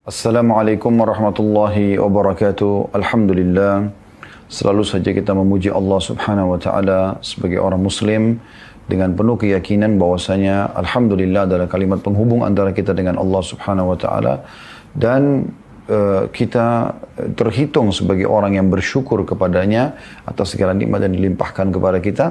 Assalamualaikum warahmatullahi wabarakatuh. Alhamdulillah. Selalu saja kita memuji Allah Subhanahu wa taala sebagai orang muslim dengan penuh keyakinan bahwasanya alhamdulillah adalah kalimat penghubung antara kita dengan Allah Subhanahu wa taala dan kita terhitung sebagai orang yang bersyukur kepadanya atas segala nikmat yang dilimpahkan kepada kita,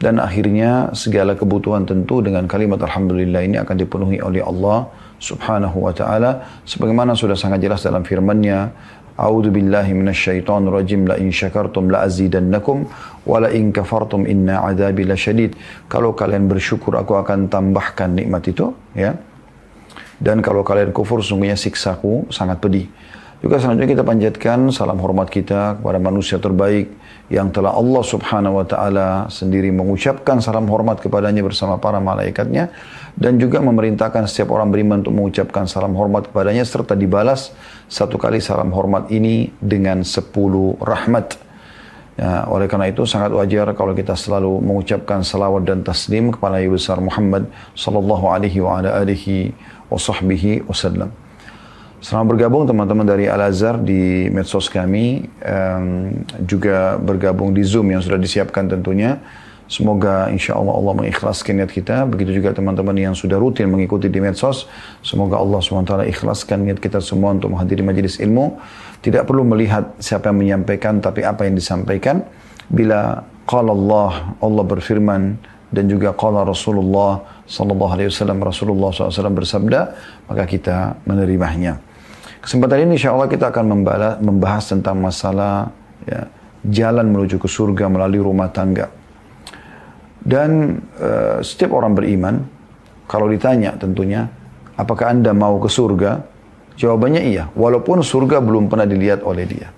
dan akhirnya segala kebutuhan tentu dengan kalimat alhamdulillah ini akan dipenuhi oleh Allah Subhanahu wa ta'ala, sebagaimana sudah sangat jelas dalam firman-Nya, A'udzu billahi minasyaitonir rajim, la in syakartum la azidannakum wa la in kafartum inna 'adzabi lasyadid. Kalau kalian bersyukur aku akan tambahkan nikmat itu, ya. Dan kalau kalian kufur sungguhnya siksaku sangat pedih. Juga selanjutnya kita panjatkan salam hormat kita kepada manusia terbaik yang telah Allah Subhanahu wa taala sendiri mengucapkan salam hormat kepadanya bersama para malaikatnya, dan juga memerintahkan setiap orang beriman untuk mengucapkan salam hormat kepadanya serta dibalas satu kali salam hormat ini dengan 10 rahmat. Ya, oleh karena itu sangat wajar kalau kita selalu mengucapkan salawat dan taslim kepada Nabi besar Muhammad sallallahu alaihi wa ala alihi wa sahbihi wasallam. Selamat bergabung teman-teman dari Al-Azhar di medsos kami, juga bergabung di Zoom yang sudah disiapkan tentunya. Semoga insya Allah Allah mengikhlaskan niat kita. Begitu juga teman-teman yang sudah rutin mengikuti di medsos. Semoga Allah SWT ikhlaskan niat kita semua untuk menghadiri majelis ilmu. Tidak perlu melihat siapa yang menyampaikan, tapi apa yang disampaikan. Bila qala Allah berfirman, dan juga qala Rasulullah sallallahu alaihi wasallam, Rasulullah SAW bersabda, maka kita menerimanya. Kesempatan ini insya Allah kita akan membahas tentang masalah jalan menuju ke surga melalui rumah tangga. Dan setiap orang beriman, kalau ditanya tentunya, apakah Anda mau ke surga? Jawabannya iya, walaupun surga belum pernah dilihat oleh dia.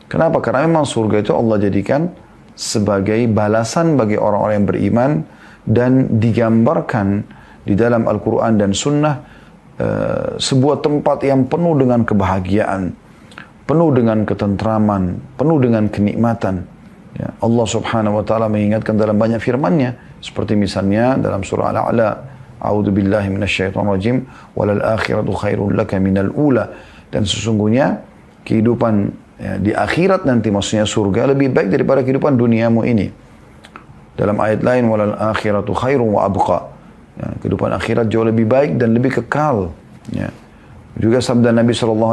Kenapa? Karena memang surga itu Allah jadikan sebagai balasan bagi orang-orang yang beriman, dan digambarkan di dalam Al-Quran dan Sunnah sebuah tempat yang penuh dengan kebahagiaan, penuh dengan ketentraman, penuh dengan kenikmatan. Ya, Allah Subhanahu wa taala mengingatkan dalam banyak firman-Nya, seperti misalnya dalam surah Al-A'la, A'udzu billahi minasyaitonir rajim, walal akhiratu khairul laka minal ula. Dan sesungguhnya kehidupan di akhirat nanti, maksudnya surga, lebih baik daripada kehidupan duniamu ini. Dalam ayat lain, walal akhiratu khairun wa abqa. Ya, kehidupan akhirat jauh lebih baik dan lebih kekal. Ya. Juga sabda Nabi SAW,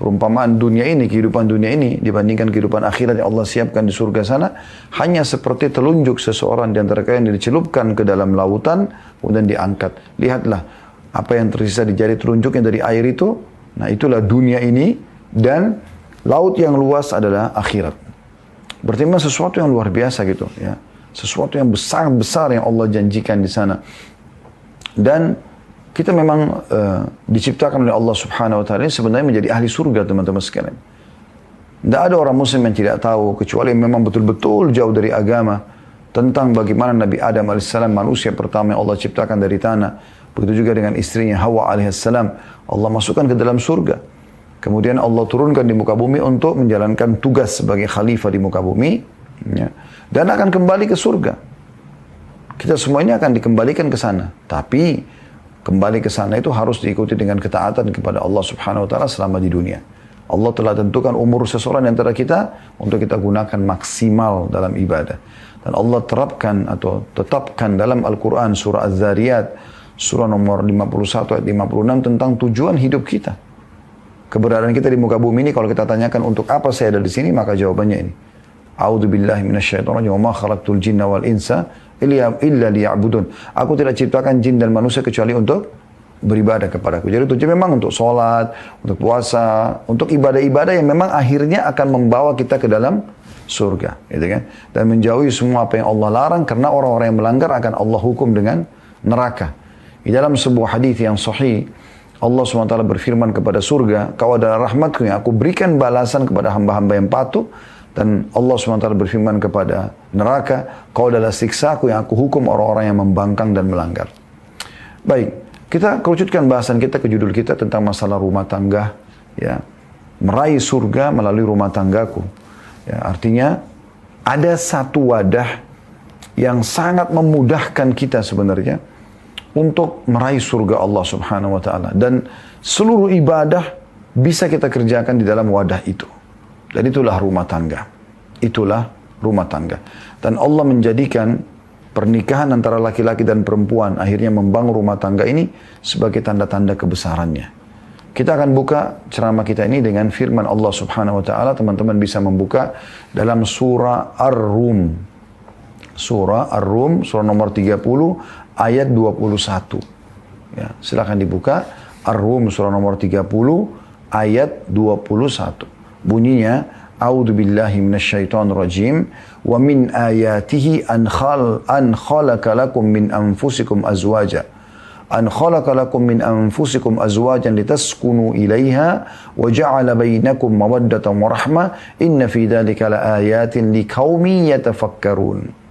perumpamaan dunia ini, kehidupan dunia ini dibandingkan kehidupan akhirat yang Allah siapkan di surga sana, hanya seperti telunjuk seseorang di antara kalian yang dicelupkan ke dalam lautan, kemudian diangkat. Lihatlah apa yang tersisa di jari telunjuknya dari air itu. Nah, itulah dunia ini, dan laut yang luas adalah akhirat. Berarti memang sesuatu yang luar biasa gitu, ya. Sesuatu yang besar-besar yang Allah janjikan di sana. Dan kita memang diciptakan oleh Allah Subhanahu wa taala sebenarnya menjadi ahli surga, teman-teman sekalian. Tidak ada orang muslim yang tidak tahu, kecuali yang memang betul-betul jauh dari agama, tentang bagaimana Nabi Adam alaihissalam, manusia pertama yang Allah ciptakan dari tanah. Begitu juga dengan istrinya Hawa alaihissalam, Allah masukkan ke dalam surga. Kemudian Allah turunkan di muka bumi untuk menjalankan tugas sebagai khalifah di muka bumi, ya, dan akan kembali ke surga. Kita semuanya akan dikembalikan ke sana. Tapi kembali ke sana itu harus diikuti dengan ketaatan kepada Allah Subhanahu wa taala selama di dunia. Allah telah tentukan umur seseorang di antara kita untuk kita gunakan maksimal dalam ibadah. Dan Allah terapkan atau tetapkan dalam Al-Quran surah Az-Zariyat, surah nomor 51 ayat 56 tentang tujuan hidup kita. Keberadaan kita di muka bumi ini, kalau kita tanyakan untuk apa saya ada di sini, maka jawabannya ini. A'udzu billahi minasyaitonir rajim, wa ma khalaqtul jinna wal insa illa liya'budun. Aku tidak ciptakan jin dan manusia kecuali untuk beribadah kepadaku. Jadi tujuan memang untuk sholat, untuk puasa, untuk ibadah-ibadah yang memang akhirnya akan membawa kita ke dalam surga, gitu kan? Dan menjauhi semua apa yang Allah larang, karena orang-orang yang melanggar akan Allah hukum dengan neraka. Di dalam sebuah hadis yang sahih, Allah SWT berfirman kepada surga, kau adalah rahmatku yang aku berikan balasan kepada hamba-hamba yang patuh. Dan Allah SWT berfirman kepada neraka, kau adalah siksaku yang aku hukum orang-orang yang membangkang dan melanggar. Baik, kita kerucutkan bahasan kita ke judul kita tentang masalah rumah tangga, ya, meraih surga melalui rumah tanggaku. Ya, artinya ada satu wadah yang sangat memudahkan kita sebenarnya untuk meraih surga Allah Subhanahu wa taala, dan seluruh ibadah bisa kita kerjakan di dalam wadah itu. Dan itulah rumah tangga. Itulah rumah tangga. Dan Allah menjadikan pernikahan antara laki-laki dan perempuan akhirnya membangun rumah tangga ini sebagai tanda-tanda kebesarannya. Kita akan buka ceramah kita ini dengan firman Allah Subhanahu wa taala. Teman-teman bisa membuka dalam surah Ar-Rum. Surah Ar-Rum, surah nomor 30 ayat 21. Ya, silakan dibuka Ar-Rum surah nomor 30 ayat 21. Bunyinya, A'udzu billahi minasyaitonir rajim. Wa min ayatihi an khalaqa lakum min anfusikum azwaja. An khalaqa lakum min anfusikum azwajan litaskunu ilaiha wa ja'ala bainakum mawaddatan wa rahmah. Inna fi dzalika laayatin liqaumin yatafakkarun.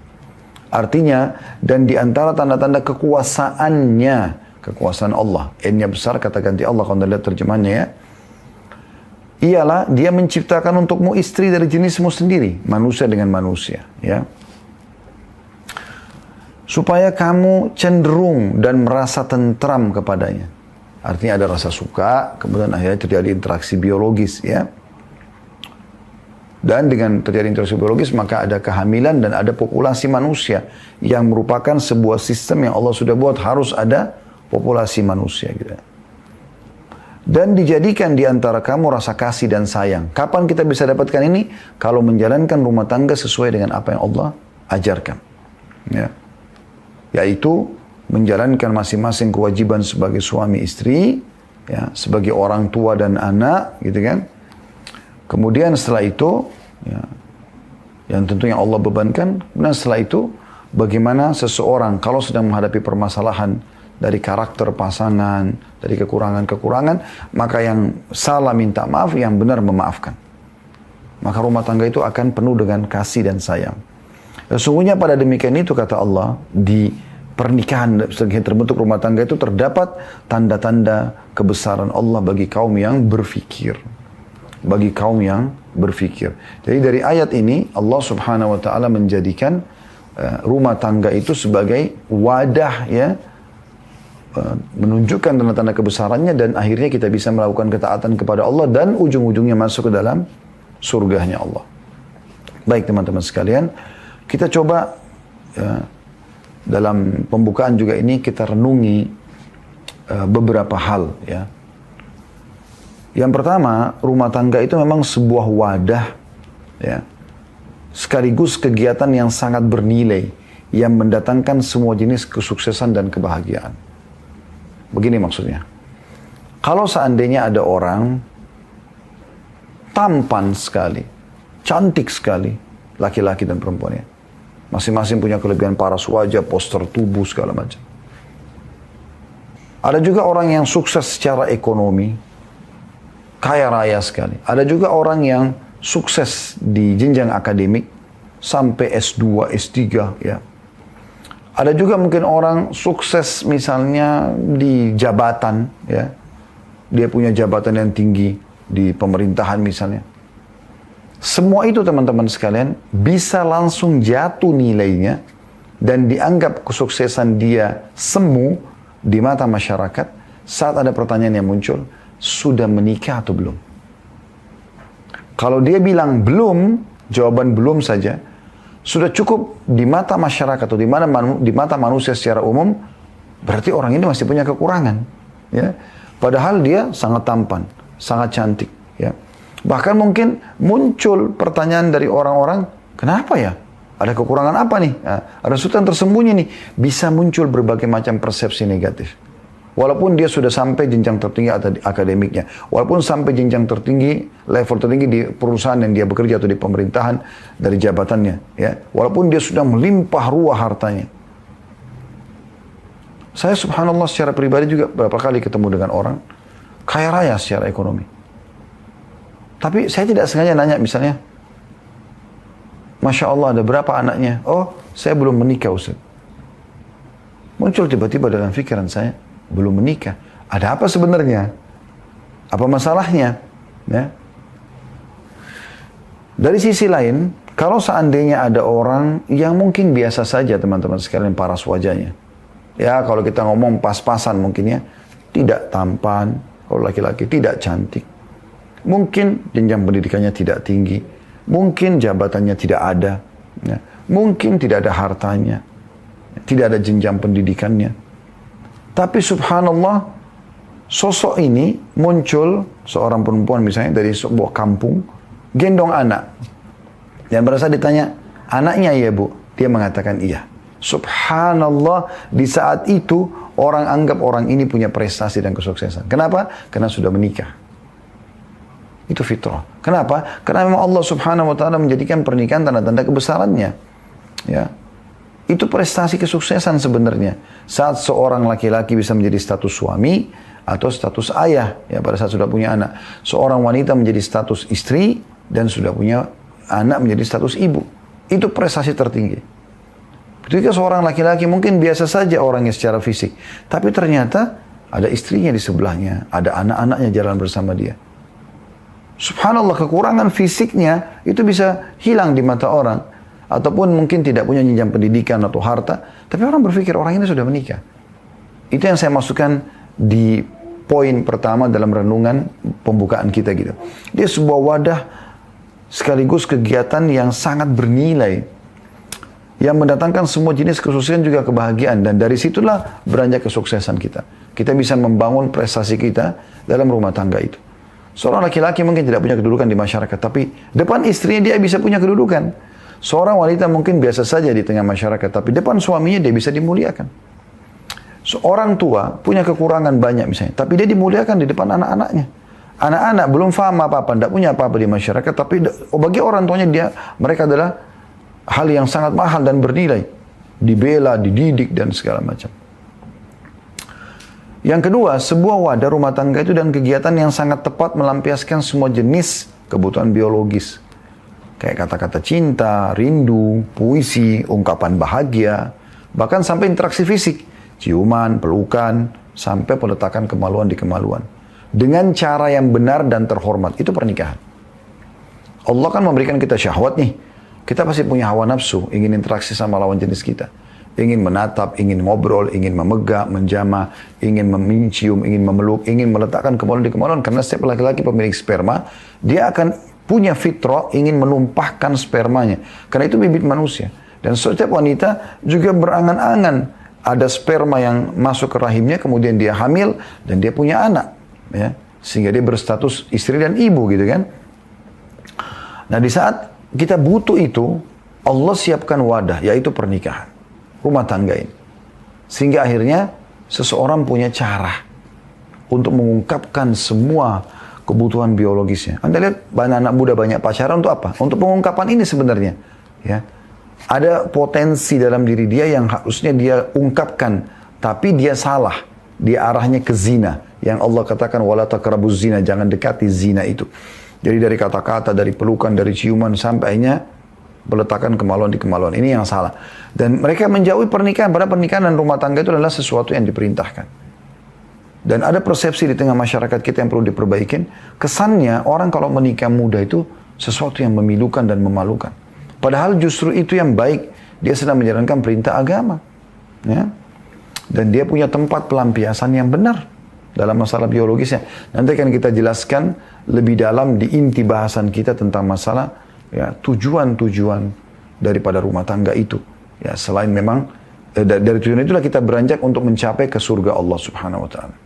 Artinya, dan di antara tanda-tanda kekuasaannya, kekuasaan Allah, N-nya besar, kata ganti Allah kalau anda lihat terjemahannya ya, ialah dia menciptakan untukmu istri dari jenismu sendiri, manusia dengan manusia, ya, supaya kamu cenderung dan merasa tentram kepadanya. Artinya ada rasa suka, kemudian akhirnya terjadi interaksi biologis, ya. Dan dengan terjadi interaksi biologis maka ada kehamilan dan ada populasi manusia yang merupakan sebuah sistem yang Allah sudah buat, harus ada populasi manusia gitu. Dan dijadikan di antara kamu rasa kasih dan sayang. Kapan kita bisa dapatkan ini? Kalau menjalankan rumah tangga sesuai dengan apa yang Allah ajarkan. Ya. Yaitu menjalankan masing-masing kewajiban sebagai suami istri, ya, sebagai orang tua dan anak, gitu kan. Kemudian setelah itu, ya, yang tentunya Allah bebankan, kemudian setelah itu, bagaimana seseorang kalau sedang menghadapi permasalahan dari karakter pasangan, dari kekurangan-kekurangan, maka yang salah minta maaf, yang benar memaafkan. Maka rumah tangga itu akan penuh dengan kasih dan sayang. Sesungguhnya pada demikian itu, kata Allah, di pernikahan sebagai terbentuk rumah tangga itu terdapat tanda-tanda kebesaran Allah bagi kaum yang berfikir. Bagi kaum yang berfikir. Jadi dari ayat ini Allah Subhanahu wa taala menjadikan rumah tangga itu sebagai wadah, ya, menunjukkan tanda-tanda kebesarannya, dan akhirnya kita bisa melakukan ketaatan kepada Allah dan ujung-ujungnya masuk ke dalam surganya Allah. Baik teman-teman sekalian, kita coba dalam pembukaan juga ini kita renungi beberapa hal, ya. Yang pertama, rumah tangga itu memang sebuah wadah, ya, sekaligus kegiatan yang sangat bernilai, yang mendatangkan semua jenis kesuksesan dan kebahagiaan. Begini maksudnya. Kalau seandainya ada orang tampan sekali, cantik sekali, laki-laki dan perempuannya, masing-masing punya kelebihan paras wajah, poster tubuh, segala macam. Ada juga orang yang sukses secara ekonomi, kaya raya sekali. Ada juga orang yang sukses di jenjang akademik sampai S2, S3, ya. Ada juga mungkin orang sukses misalnya di jabatan, ya. Dia punya jabatan yang tinggi di pemerintahan misalnya. Semua itu teman-teman sekalian bisa langsung jatuh nilainya dan dianggap kesuksesan dia semu di mata masyarakat saat ada pertanyaan yang muncul, sudah menikah atau belum? Kalau dia bilang belum, jawaban belum saja, sudah cukup di mata masyarakat atau di mata manusia secara umum, berarti orang ini masih punya kekurangan, ya. Padahal dia sangat tampan, sangat cantik, ya. Bahkan mungkin muncul pertanyaan dari orang-orang, kenapa ya? Ada kekurangan apa nih? Nah, ada sesuatu yang tersembunyi nih. Bisa muncul berbagai macam persepsi negatif. Walaupun dia sudah sampai jenjang tertinggi akademiknya, walaupun sampai jenjang tertinggi, level tertinggi di perusahaan yang dia bekerja atau di pemerintahan dari jabatannya, ya, walaupun dia sudah melimpah ruah hartanya. Saya subhanallah secara pribadi juga beberapa kali ketemu dengan orang kaya raya secara ekonomi. Tapi saya tidak sengaja nanya misalnya, Masya Allah ada berapa anaknya? Oh, saya belum menikah Ustaz. Muncul tiba-tiba dalam pikiran saya, belum menikah. Ada apa sebenarnya? Apa masalahnya? Ya. Dari sisi lain, kalau seandainya ada orang yang mungkin biasa saja teman-teman sekalian paras wajahnya, Ya kalau kita ngomong pas-pasan mungkin ya, tidak tampan, kalau laki-laki tidak cantik. Mungkin jenjang pendidikannya tidak tinggi, mungkin jabatannya tidak ada, ya. Mungkin tidak ada hartanya, tidak ada jenjang pendidikannya. Tapi subhanallah, sosok ini muncul seorang perempuan misalnya dari sebuah kampung, gendong anak. Dan pada saat ditanya, anaknya ya bu? Dia mengatakan iya. Subhanallah, di saat itu orang anggap orang ini punya prestasi dan kesuksesan. Kenapa? Karena sudah menikah. Itu fitrah. Kenapa? Karena memang Allah subhanahu wa ta'ala menjadikan pernikahan tanda-tanda kebesarannya. Ya. Itu prestasi kesuksesan sebenarnya. Saat seorang laki-laki bisa menjadi status suami atau status ayah, ya pada saat sudah punya anak. Seorang wanita menjadi status istri dan sudah punya anak menjadi status ibu. Itu prestasi tertinggi. Ketika seorang laki-laki mungkin biasa saja orangnya secara fisik, tapi ternyata ada istrinya di sebelahnya, ada anak-anaknya jalan bersama dia. Subhanallah, kekurangan fisiknya itu bisa hilang di mata orang, ataupun mungkin tidak punya jenjang pendidikan atau harta, tapi orang berpikir orang ini sudah menikah. Itu yang saya masukkan di poin pertama dalam renungan pembukaan kita gitu. Dia sebuah wadah sekaligus kegiatan yang sangat bernilai, yang mendatangkan semua jenis kesuksesan juga kebahagiaan. Dan dari situlah beranjak kesuksesan kita. Kita bisa membangun prestasi kita dalam rumah tangga itu. Seorang laki-laki mungkin tidak punya kedudukan di masyarakat, tapi depan istrinya dia bisa punya kedudukan. Seorang wanita mungkin biasa saja di tengah masyarakat, tapi depan suaminya dia bisa dimuliakan. Seorang tua punya kekurangan banyak misalnya, tapi dia dimuliakan di depan anak-anaknya. Anak-anak belum paham apa-apa, tidak punya apa-apa di masyarakat, tapi bagi orang tuanya mereka adalah hal yang sangat mahal dan bernilai. Dibela, dididik, dan segala macam. Yang kedua, sebuah wadah rumah tangga itu dan kegiatan yang sangat tepat melampiaskan semua jenis kebutuhan biologis. Kayak kata-kata cinta, rindu, puisi, ungkapan bahagia, bahkan sampai interaksi fisik. Ciuman, pelukan, sampai peletakan kemaluan di kemaluan. Dengan cara yang benar dan terhormat. Itu pernikahan. Allah kan memberikan kita syahwat nih. Kita pasti punya hawa nafsu, ingin interaksi sama lawan jenis kita. Ingin menatap, ingin ngobrol, ingin memegang, menjamah, ingin mencium, ingin memeluk, ingin meletakkan kemaluan di kemaluan. Karena setiap laki-laki pemilik sperma, dia akan punya fitrah ingin menumpahkan spermanya. Karena itu bibit manusia. Dan setiap wanita juga berangan-angan. Ada sperma yang masuk ke rahimnya, kemudian dia hamil, dan dia punya anak. Ya. Sehingga dia berstatus istri dan ibu gitu kan. Nah di saat kita butuh itu, Allah siapkan wadah, yaitu pernikahan. Rumah tangga ini. Sehingga akhirnya seseorang punya cara untuk mengungkapkan semua kebutuhan biologisnya. Anda lihat banyak anak muda banyak pacaran untuk apa? Untuk pengungkapan ini sebenarnya. Ya. Ada potensi dalam diri dia yang harusnya dia ungkapkan, tapi dia salah. Dia arahnya ke zina. Yang Allah katakan, wala taqrabuz zina, jangan dekati zina itu. Jadi dari kata-kata, dari pelukan, dari ciuman, sampai akhirnya peletakan kemaluan di kemaluan. Ini yang salah. Dan mereka menjauhi pernikahan, padahal pernikahan dan rumah tangga itu adalah sesuatu yang diperintahkan. Dan ada persepsi di tengah masyarakat kita yang perlu diperbaikin. Kesannya orang kalau menikah muda itu sesuatu yang memilukan dan memalukan. Padahal justru itu yang baik. Dia sedang menjalankan perintah agama. Ya. Dan dia punya tempat pelampiasan yang benar dalam masalah biologisnya. Nanti akan kita jelaskan lebih dalam di inti bahasan kita tentang masalah ya, tujuan-tujuan daripada rumah tangga itu. Ya, selain memang dari tujuan itulah kita beranjak untuk mencapai ke surga Allah Subhanahu wa taala.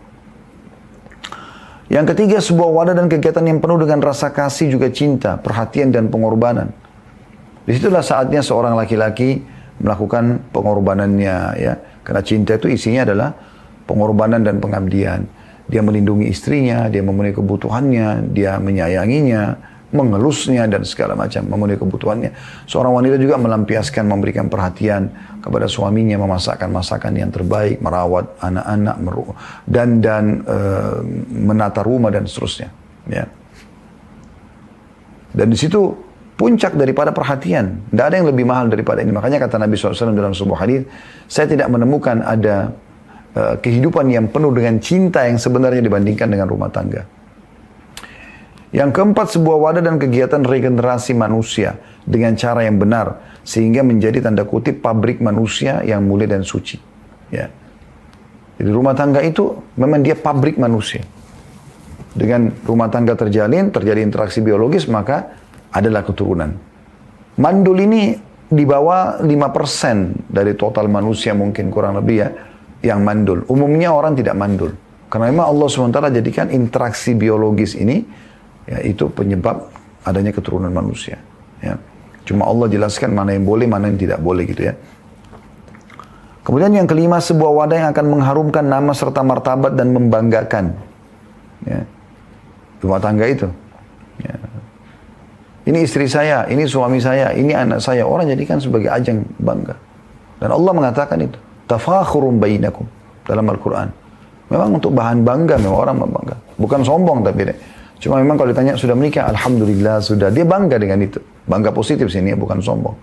Yang ketiga, sebuah wadah dan kegiatan yang penuh dengan rasa kasih juga cinta, perhatian dan pengorbanan. Disitulah saatnya seorang laki-laki melakukan pengorbanannya ya. Karena cinta itu isinya adalah pengorbanan dan pengabdian. Dia melindungi istrinya, dia memenuhi kebutuhannya, dia menyayanginya, mengelusnya dan segala macam, memenuhi kebutuhannya. Seorang wanita juga melampiaskan, memberikan perhatian kepada suaminya, memasakkan masakan yang terbaik, merawat anak-anak, dan menata rumah dan seterusnya. Ya. Dan di situ puncak daripada perhatian. Tidak ada yang lebih mahal daripada ini. Makanya kata Nabi SAW dalam sebuah hadis, saya tidak menemukan ada kehidupan yang penuh dengan cinta yang sebenarnya dibandingkan dengan rumah tangga. Yang keempat, sebuah wadah dan kegiatan regenerasi manusia dengan cara yang benar, sehingga menjadi tanda kutip pabrik manusia yang mulia dan suci. Ya. Jadi rumah tangga itu memang dia pabrik manusia. Dengan rumah tangga terjalin, terjadi interaksi biologis, maka adalah keturunan. Mandul ini di bawah 5% dari total manusia mungkin kurang lebih ya, yang mandul. Umumnya orang tidak mandul. Karena memang Allah SWT jadikan interaksi biologis ini, ya, itu penyebab adanya keturunan manusia. Ya. Cuma Allah jelaskan mana yang boleh, mana yang tidak boleh gitu ya. Kemudian yang kelima, sebuah wadah yang akan mengharumkan nama serta martabat dan membanggakan. Ya. Rumah tangga itu. Ya. Ini istri saya, ini suami saya, ini anak saya. Orang jadikan sebagai ajang bangga. Dan Allah mengatakan itu. Tafakhurum bainakum. Dalam Al-Quran. Memang untuk bahan bangga, memang orang membangga. Bukan sombong tapi deh. Cuma memang kalau ditanya sudah menikah, Alhamdulillah sudah. Dia bangga dengan itu. Bangga positif sini, bukan sombong.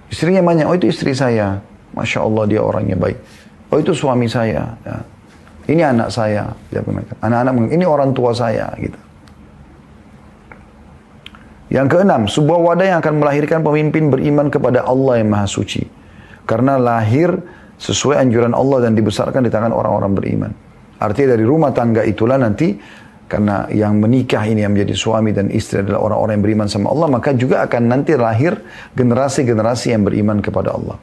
Istrinya banyak, oh itu istri saya. Masya Allah dia orangnya baik. Oh itu suami saya. Ya. Ini anak saya. Anak-anak, ini orang tua saya. Gitu. Yang keenam, sebuah wadah yang akan melahirkan pemimpin beriman kepada Allah yang Maha Suci. Karena lahir sesuai anjuran Allah dan dibesarkan di tangan orang-orang beriman. Artinya dari rumah tangga itulah nanti, karena yang menikah ini yang menjadi suami dan istri adalah orang-orang yang beriman sama Allah, maka juga akan nanti lahir generasi-generasi yang beriman kepada Allah.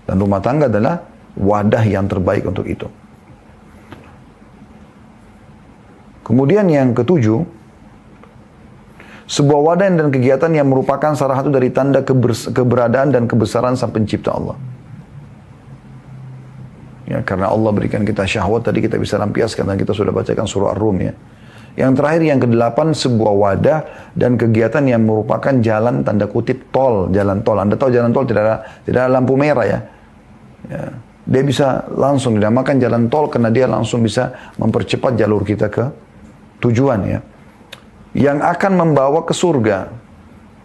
Dan rumah tangga adalah wadah yang terbaik untuk itu. Kemudian yang ketujuh, sebuah wadah dan kegiatan yang merupakan salah satu dari tanda keberadaan dan kebesaran Sang Pencipta Allah. Ya, karena Allah berikan kita syahwat, tadi kita bisa lampiaskan dan kita sudah bacakan surah Ar-Rum ya. Yang terakhir, yang kedelapan, sebuah wadah dan kegiatan yang merupakan jalan tanda kutip tol, jalan tol. Anda tahu jalan tol tidak ada lampu merah ya. Ya. Dia bisa langsung dinamakan jalan tol karena dia langsung bisa mempercepat jalur kita ke tujuan ya. Yang akan membawa ke surga,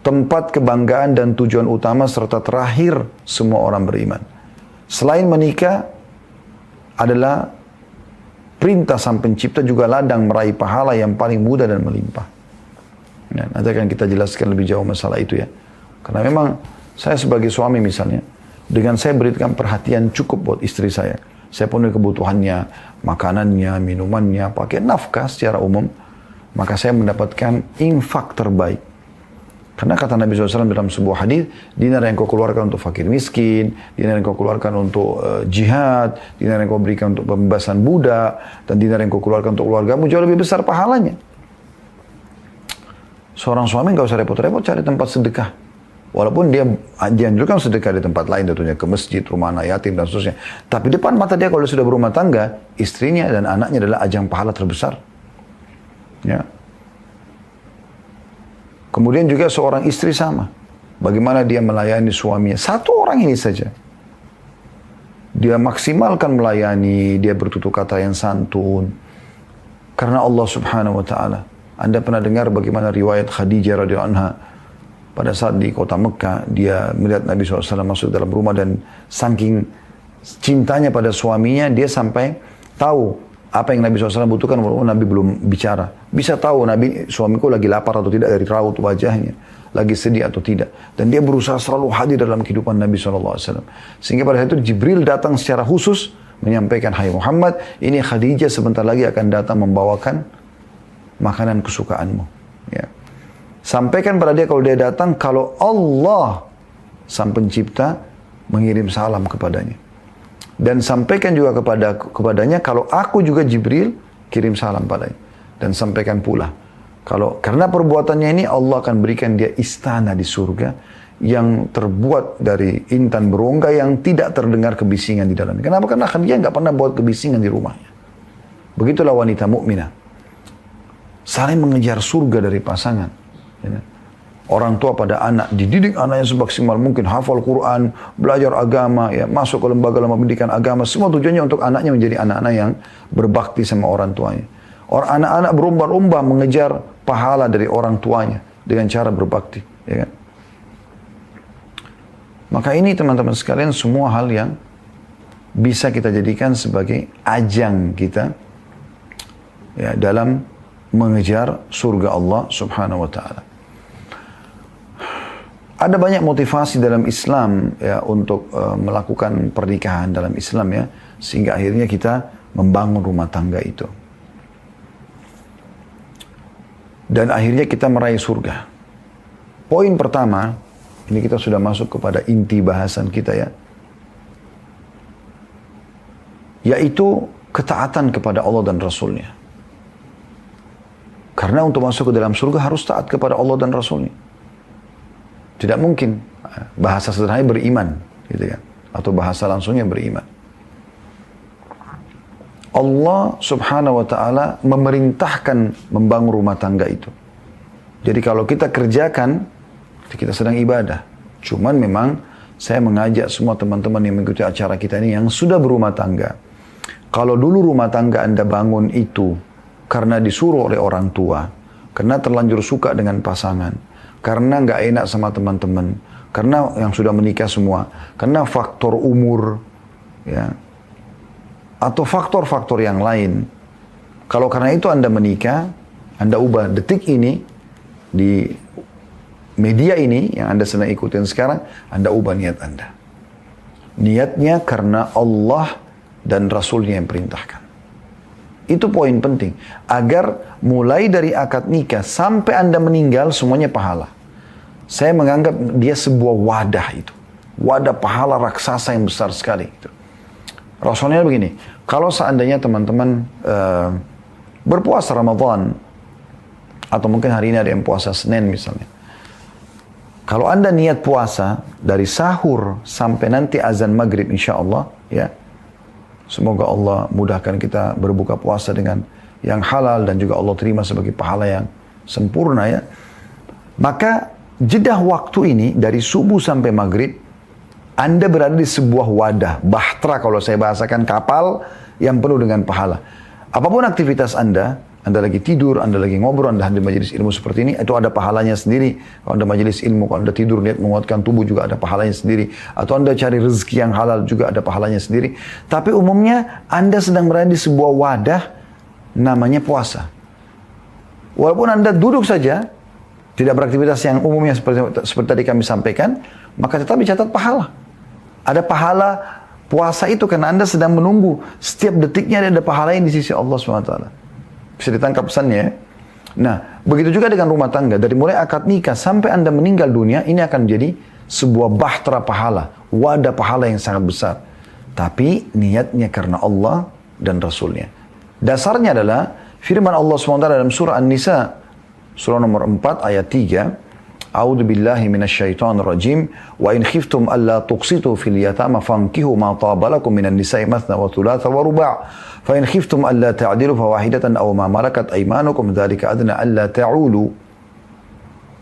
tempat kebanggaan dan tujuan utama serta terakhir semua orang beriman. Selain menikah adalah perintah Sang Pencipta juga ladang meraih pahala yang paling mudah dan melimpah. Ya, nanti akan kita jelaskan lebih jauh masalah itu ya. Karena memang saya sebagai suami misalnya, dengan saya berikan perhatian cukup buat istri saya. Saya penuhi kebutuhannya, makanannya, minumannya, pakai nafkah secara umum. Maka saya mendapatkan infak terbaik. Karena kata Nabi SAW dalam sebuah hadis, dinar yang kau keluarkan untuk fakir miskin, dinar yang kau keluarkan untuk jihad, dinar yang kau berikan untuk pembebasan budak, dan dinar yang kau keluarkan untuk keluargamu jauh lebih besar pahalanya. Seorang suami nggak usah repot-repot cari tempat sedekah. Walaupun dia dianjurkan sedekah di tempat lain, tentunya ke masjid, rumah anak yatim, dan seterusnya. Tapi depan mata dia kalau sudah berumah tangga, istrinya dan anaknya adalah ajang pahala terbesar. Ya. Kemudian juga seorang istri sama. Bagaimana dia melayani suaminya. Satu orang ini saja. Dia maksimalkan melayani. Dia bertutur kata yang santun. Karena Allah subhanahu wa ta'ala. Anda pernah dengar bagaimana riwayat Khadijah radhiyallahu anha. Pada saat di kota Mekah. Dia melihat Nabi SAW masuk dalam rumah. Dan saking cintanya pada suaminya. Dia sampai tahu apa yang Nabi SAW butuhkan walaupun Nabi belum bicara. Bisa tahu Nabi, suamiku lagi lapar atau tidak dari raut wajahnya. Lagi sedih atau tidak. Dan dia berusaha selalu hadir dalam kehidupan Nabi SAW. Sehingga pada saat itu Jibril datang secara khusus. Menyampaikan, hai Muhammad, ini Khadijah sebentar lagi akan datang membawakan makanan kesukaanmu. Ya. Sampaikan pada dia kalau dia datang, kalau Allah Sang Pencipta mengirim salam kepadanya. Dan sampaikan juga kepadanya kalau aku juga Jibril kirim salam padanya. Dan sampaikan pula karena perbuatannya ini Allah akan berikan dia istana di surga yang terbuat dari intan berongga yang tidak terdengar kebisingan di dalamnya. Kenapa? Karena dia nggak pernah buat kebisingan di rumahnya. Begitulah wanita mukminah. Saling mengejar surga dari pasangan. Ya. Orang tua pada anak, dididik anaknya semaksimal mungkin, hafal Quran, belajar agama, ya, masuk ke lembaga pendidikan agama. Semua tujuannya untuk anaknya menjadi anak-anak yang berbakti sama orang tuanya. Orang anak-anak berlomba-lomba mengejar pahala dari orang tuanya dengan cara berbakti. Ya kan? Maka ini teman-teman sekalian semua hal yang bisa kita jadikan sebagai ajang kita ya, dalam mengejar surga Allah subhanahu wa ta'ala. Ada banyak motivasi dalam Islam ya untuk melakukan pernikahan dalam Islam ya. Sehingga akhirnya kita membangun rumah tangga itu. Dan akhirnya kita meraih surga. Poin pertama, ini kita sudah masuk kepada inti bahasan kita ya. Yaitu ketaatan kepada Allah dan Rasulnya. Karena untuk masuk ke dalam surga harus taat kepada Allah dan Rasulnya. Tidak mungkin. Bahasa sederhananya beriman. Gitu kan. Atau bahasa langsungnya beriman. Allah subhanahu wa ta'ala memerintahkan membangun rumah tangga itu. Jadi kalau kita kerjakan, kita sedang ibadah. Cuman memang saya mengajak semua teman-teman yang mengikuti acara kita ini yang sudah berumah tangga. Kalau dulu rumah tangga Anda bangun itu karena disuruh oleh orang tua, karena terlanjur suka dengan pasangan, karena nggak enak sama teman-teman, karena yang sudah menikah semua, karena faktor umur, ya, atau faktor-faktor yang lain. Kalau karena itu Anda menikah, Anda ubah detik ini, di media ini yang Anda sedang ikutin sekarang, Anda ubah niat Anda. Niatnya karena Allah dan Rasulnya yang perintahkan. Itu poin penting. Agar mulai dari akad nikah sampai Anda meninggal semuanya pahala. Saya menganggap dia sebuah wadah itu. Wadah pahala raksasa yang besar sekali. Gitu. Rasulnya begini, kalau seandainya teman-teman berpuasa Ramadan, atau mungkin hari ini ada yang puasa Senin misalnya. Kalau Anda niat puasa dari sahur sampai nanti azan maghrib insya Allah, ya, semoga Allah mudahkan kita berbuka puasa dengan yang halal dan juga Allah terima sebagai pahala yang sempurna ya. Maka jeda waktu ini dari subuh sampai maghrib, Anda berada di sebuah wadah, bahtera kalau saya bahasakan, kapal yang penuh dengan pahala. Apapun aktivitas Anda lagi tidur, Anda lagi ngobrol, Anda hadir majelis ilmu seperti ini, itu ada pahalanya sendiri. Kalau Anda majelis ilmu, kalau Anda tidur, niat menguatkan tubuh juga ada pahalanya sendiri. Atau Anda cari rezeki yang halal juga ada pahalanya sendiri. Tapi umumnya Anda sedang berada di sebuah wadah namanya puasa. Walaupun Anda duduk saja, tidak beraktivitas yang umumnya seperti tadi kami sampaikan, maka tetap dicatat pahala. Ada pahala puasa itu karena Anda sedang menunggu. Setiap detiknya ada pahala yang di sisi Allah SWT. Bisa ditangkap pesannya. Nah, begitu juga dengan rumah tangga. Dari mulai akad nikah sampai Anda meninggal dunia, ini akan menjadi sebuah bahtera pahala. Wadah pahala yang sangat besar. Tapi niatnya karena Allah dan Rasulnya. Dasarnya adalah firman Allah SWT dalam surah An-Nisa. Surah nomor 4 ayat 3. A'udzu billahi minasyaitonir rajim wa in khiftum alla tuqsitu fil yatama fankihu ma taba lakum minan nisa'i mathna wa thulatha wa ruba' fa in khiftum alla ta'dilu fawahidatan aw ma malakat aymanukum dzalika adna alla ta'ulu.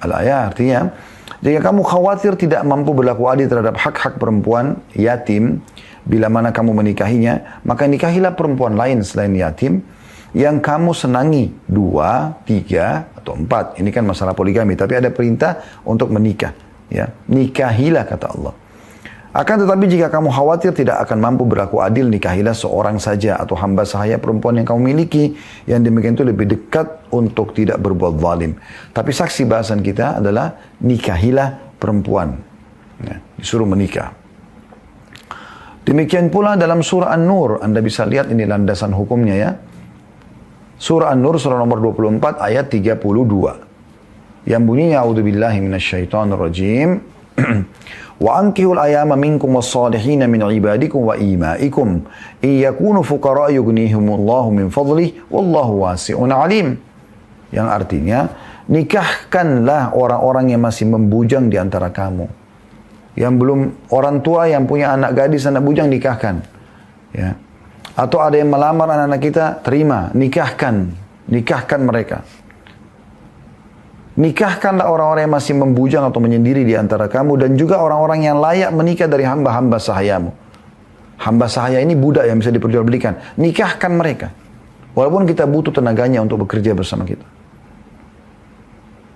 Al-ayat artinya, jika kamu khawatir tidak mampu berlaku adil terhadap hak-hak perempuan yatim bila mana kamu menikahinya, maka nikahilah perempuan lain selain yatim yang kamu senangi, 2, 3, atau 4. Ini kan masalah poligami, tapi ada perintah untuk menikah. Ya, nikahilah kata Allah. Akan tetapi jika kamu khawatir tidak akan mampu berlaku adil, nikahilah seorang saja atau hamba sahaya perempuan yang kamu miliki. Yang demikian itu lebih dekat untuk tidak berbuat zalim. Tapi saksi bahasan kita adalah nikahilah perempuan. Ya, disuruh menikah. Demikian pula dalam surah An-Nur, Anda bisa lihat ini landasan hukumnya ya. Surah An-Nur, surah nomor 24, ayat 32. Yang bunyinya, A'udzubillahi minasyaitonir rajim. Wa ankihul ayama minkum was-salihina min ibadikum wa imaikum. Iyakunu fuqara yughnihimullahu min fadlih. Wallahu wasi'un alim. Yang artinya, nikahkanlah orang-orang yang masih membujang di antara kamu. Yang belum orang tua yang punya anak gadis, anak bujang, nikahkan. Ya. Atau ada yang melamar anak-anak kita, terima, nikahkan mereka. Nikahkanlah orang-orang yang masih membujang atau menyendiri di antara kamu dan juga orang-orang yang layak menikah dari hamba-hamba sahayamu. Hamba sahaya ini budak yang bisa diperjualbelikan. Nikahkan mereka. Walaupun kita butuh tenaganya untuk bekerja bersama kita.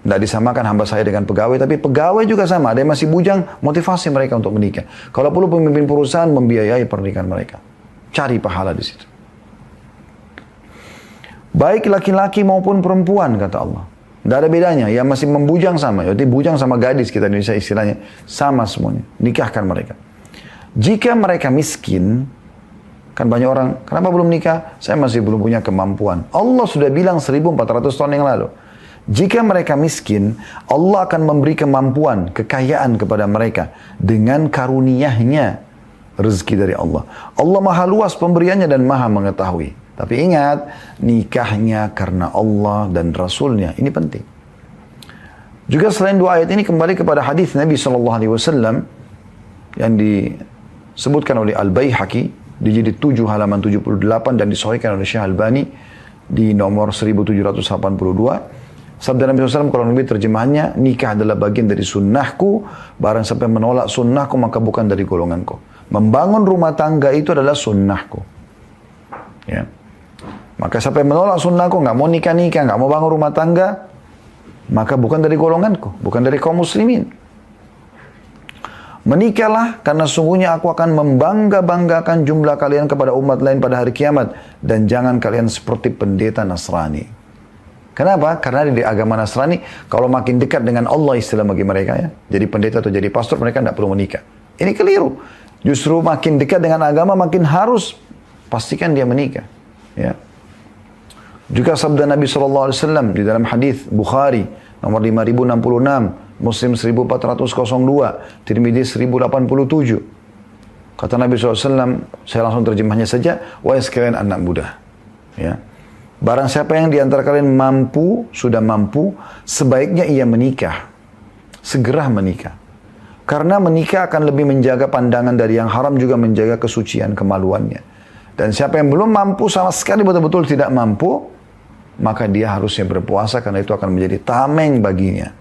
Tidak disamakan hamba sahaya dengan pegawai, tapi pegawai juga sama. Ada yang masih bujang, motivasi mereka untuk menikah. Kalau perlu pemimpin perusahaan membiayai pernikahan mereka. Cari pahala di situ. Baik laki-laki maupun perempuan, kata Allah. Tidak ada bedanya. Yang masih membujang sama. Jadi bujang sama gadis, kita Indonesia istilahnya. Sama semuanya. Nikahkan mereka. Jika mereka miskin, Kan banyak orang, kenapa belum nikah? Saya masih belum punya kemampuan. Allah sudah bilang 1400 tahun yang lalu. Jika mereka miskin, Allah akan memberi kemampuan, kekayaan kepada mereka dengan karunia-Nya rezeki dari Allah. Allah maha luas pemberiannya dan maha mengetahui. Tapi ingat, nikahnya karena Allah dan Rasulnya. Ini penting. Juga selain dua ayat ini kembali kepada hadis Nabi SAW yang disebutkan oleh Al-Baihaqi di jilid 7 halaman 78 dan disahihkan oleh Syekh Albani di nomor 1782. Sabda Nabi SAW kalau lebih terjemahannya, nikah adalah bagian dari sunnahku, barang sampai menolak sunnahku maka bukan dari golonganku. Membangun rumah tangga itu adalah sunnahku. Ya. Maka sampai menolak sunnahku, nggak mau nikah-nikah, nggak mau bangun rumah tangga, maka bukan dari golonganku, bukan dari kaum muslimin. Menikahlah karena sungguhnya aku akan membangga-banggakan jumlah kalian kepada umat lain pada hari kiamat. Dan jangan kalian seperti pendeta Nasrani. Kenapa? Karena di agama Nasrani, kalau makin dekat dengan Allah istilah bagi mereka ya. Jadi pendeta atau jadi pastor, mereka tidak perlu menikah. Ini keliru. Justru makin dekat dengan agama, makin harus pastikan dia menikah. Ya. Juga sabda Nabi SAW di dalam hadis Bukhari nomor 5066, Muslim 1402, Tirmidzi 1087. Kata Nabi SAW, saya langsung terjemahnya saja, wahai sekalian anak muda. Ya. Barang siapa yang di antara kalian mampu, sudah mampu, sebaiknya ia menikah. Segera menikah. Karena menikah akan lebih menjaga pandangan dari yang haram, juga menjaga kesucian kemaluannya. Dan siapa yang belum mampu sama sekali betul-betul tidak mampu, maka dia harusnya berpuasa karena itu akan menjadi tameng baginya.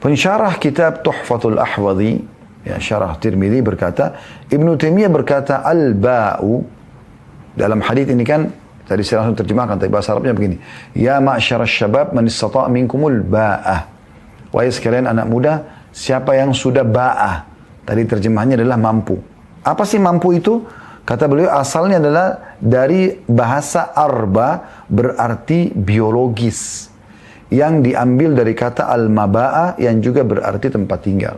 Pensyarah kitab Tuhfatul Ahwadhi, ya, syarah Tirmidzi berkata, Ibnu Taimiyah berkata, al-ba'u, dalam hadis ini kan, tadi saya langsung terjemahkan, tapi bahasa Arabnya begini, ya ma'syarasy syabab man istata' minkumul ba'ah. Wahai sekalian anak muda, siapa yang sudah ba'ah? Tadi terjemahannya adalah mampu. Apa sih mampu itu? Kata beliau asalnya adalah dari bahasa arba, berarti biologis. Yang diambil dari kata al-maba'a yang juga berarti tempat tinggal.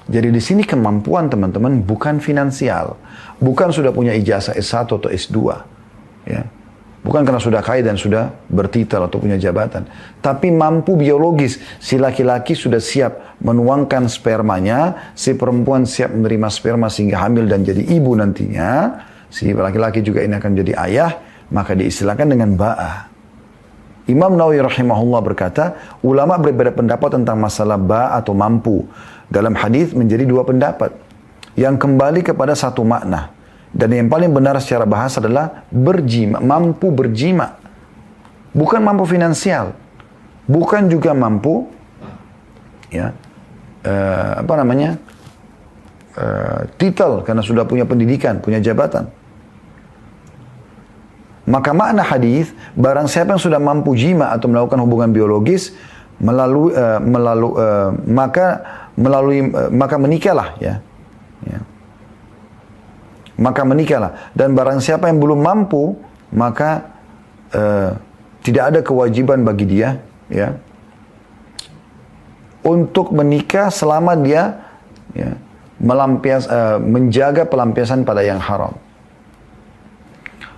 Jadi di sini kemampuan teman-teman bukan finansial. Bukan sudah punya ijazah S1 atau S2. Ya. Bukan karena sudah kaya dan sudah bertitel atau punya jabatan. Tapi mampu biologis. Si laki-laki sudah siap menuangkan spermanya. Si perempuan siap menerima sperma sehingga hamil dan jadi ibu nantinya. Si laki-laki juga ini akan jadi ayah. Maka diistilahkan dengan ba'ah. Imam Nawawi rahimahullah berkata, ulama berbeda pendapat tentang masalah ba' atau mampu. Dalam hadis menjadi dua pendapat. Yang kembali kepada satu makna. Dan yang paling benar secara bahasa adalah berjima, mampu berjima. Bukan mampu finansial. Bukan juga mampu, ya, titel karena sudah punya pendidikan, punya jabatan. Maka makna hadis, barang siapa yang sudah mampu jima atau melakukan hubungan biologis, maka menikahlah, ya. Maka menikahlah. Dan barang siapa yang belum mampu, maka tidak ada kewajiban bagi dia, ya, untuk menikah selama dia, ya, menjaga pelampiasan pada yang haram.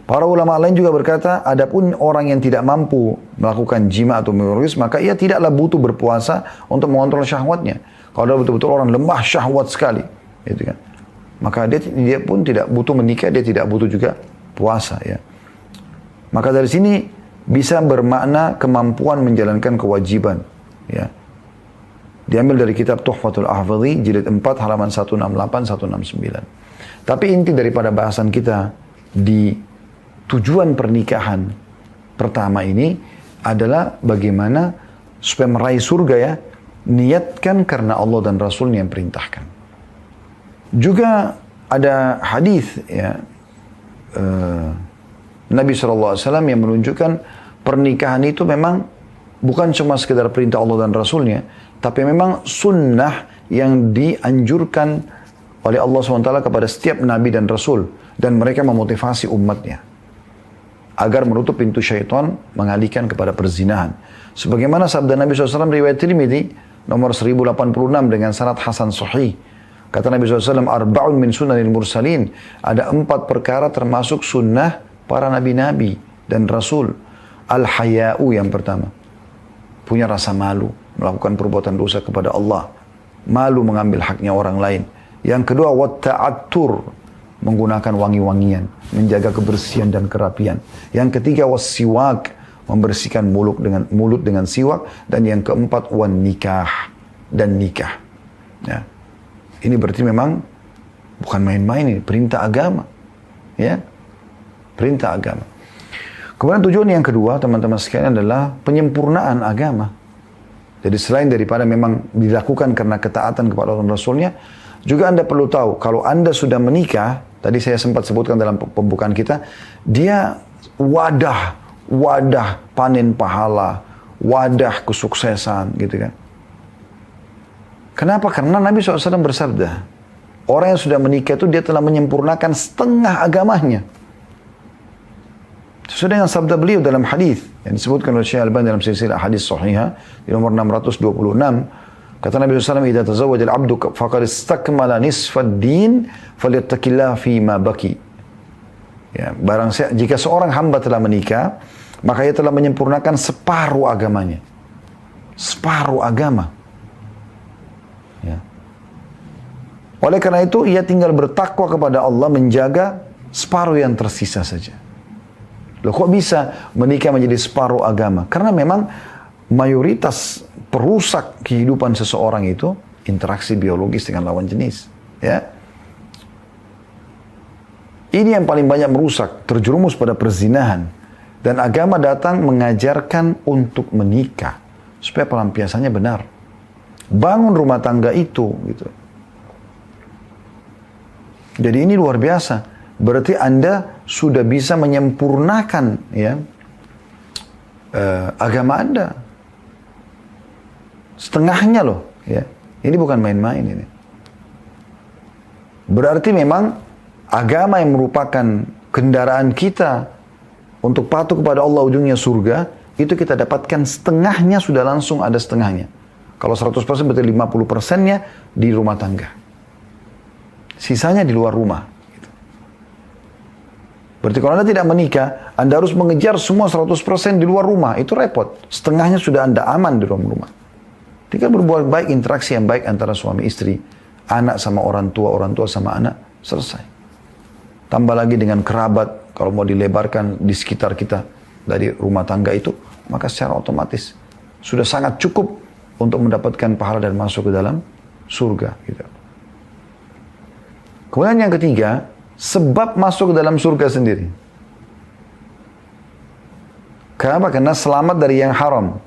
Para ulama lain juga berkata, adapun orang yang tidak mampu melakukan jima atau biologis, maka ia tidaklah butuh berpuasa untuk mengontrol syahwatnya. Kalau betul-betul orang lemah syahwat sekali, gitu kan. Maka dia pun tidak butuh menikah, dia tidak butuh juga puasa, ya. Maka dari sini bisa bermakna kemampuan menjalankan kewajiban, ya. Diambil dari kitab Tuhfatul Ahwadhi jilid 4 halaman 168-169. Tapi inti daripada bahasan kita di tujuan pernikahan pertama ini adalah bagaimana supaya meraih surga, ya. Niatkan karena Allah dan Rasulnya yang perintahkan. Juga ada hadis, ya, Nabi SAW yang menunjukkan pernikahan itu memang bukan cuma sekedar perintah Allah dan Rasulnya, tapi memang sunnah yang dianjurkan oleh Allah SWT kepada setiap Nabi dan Rasul. Dan mereka memotivasi umatnya agar menutup pintu syaitan mengalihkan kepada perzinahan. Sebagaimana sabda Nabi SAW riwayat Tirmidzi nomor 1086 dengan sanad hasan sahih. Kata Nabi SAW, arba'un min sunanil mursalin. Ada 4 perkara termasuk sunnah para nabi-nabi dan rasul. Al-haya'u yang pertama. Punya rasa malu. Melakukan perbuatan dosa kepada Allah. Malu mengambil haknya orang lain. Yang kedua, watta'attur. Menggunakan wangi-wangian. Menjaga kebersihan dan kerapian. Yang ketiga, wassiwak. Membersihkan mulut dengan siwak. Dan yang keempat, wan nikah. Dan nikah. Ya. Ini berarti memang bukan main-main ini, perintah agama. Ya. Perintah agama. Kemudian tujuan yang kedua, teman-teman sekalian, adalah penyempurnaan agama. Jadi selain daripada memang dilakukan karena ketaatan kepada Allah Rasulnya, juga Anda perlu tahu, kalau Anda sudah menikah, tadi saya sempat sebutkan dalam pembukaan kita, dia wadah panen pahala, wadah kesuksesan, gitu kan. Kenapa? Karena Nabi SAW bersabda, orang yang sudah menikah itu dia telah menyempurnakan setengah agamanya. Sesuai dengan sabda beliau dalam hadis yang disebutkan oleh Syekh Al-Albani dalam silsilah hadis sahihah di nomor 626, kata Nabi SAW, "Idza tazawwaja al-'abdu faqad istakmala nisfad din falyattaqillah fi ma baqi." Ya, jika seorang hamba telah menikah, maka ia telah menyempurnakan separuh agamanya. Separuh agama. Ya. Oleh karena itu, ia tinggal bertakwa kepada Allah, menjaga separuh yang tersisa saja. Loh, kok bisa menikah menjadi separuh agama? Karena memang mayoritas perusak kehidupan seseorang itu interaksi biologis dengan lawan jenis. Ya. Ini yang paling banyak merusak, terjerumus pada perzinahan. Dan agama datang mengajarkan untuk menikah supaya pelampiasannya benar. Bangun rumah tangga itu, gitu. Jadi ini luar biasa. Berarti Anda sudah bisa menyempurnakan, ya, agama Anda. Setengahnya loh, ya. Ini bukan main-main ini. Berarti memang agama yang merupakan kendaraan kita untuk patuh kepada Allah, ujungnya surga, itu kita dapatkan setengahnya, sudah langsung ada setengahnya. Kalau 100% berarti 50%-nya di rumah tangga. Sisanya di luar rumah. Berarti kalau Anda tidak menikah, Anda harus mengejar semua 100% di luar rumah. Itu repot. Setengahnya sudah Anda aman di dalam rumah. Tinggal berbuat baik, interaksi yang baik antara suami istri, anak sama orang tua sama anak, selesai. Tambah lagi dengan kerabat, kalau mau dilebarkan di sekitar kita dari rumah tangga itu, maka secara otomatis sudah sangat cukup untuk mendapatkan pahala dan masuk ke dalam surga. Gitu. Kemudian yang ketiga, sebab masuk ke dalam surga sendiri. Kenapa? Karena selamat dari yang haram.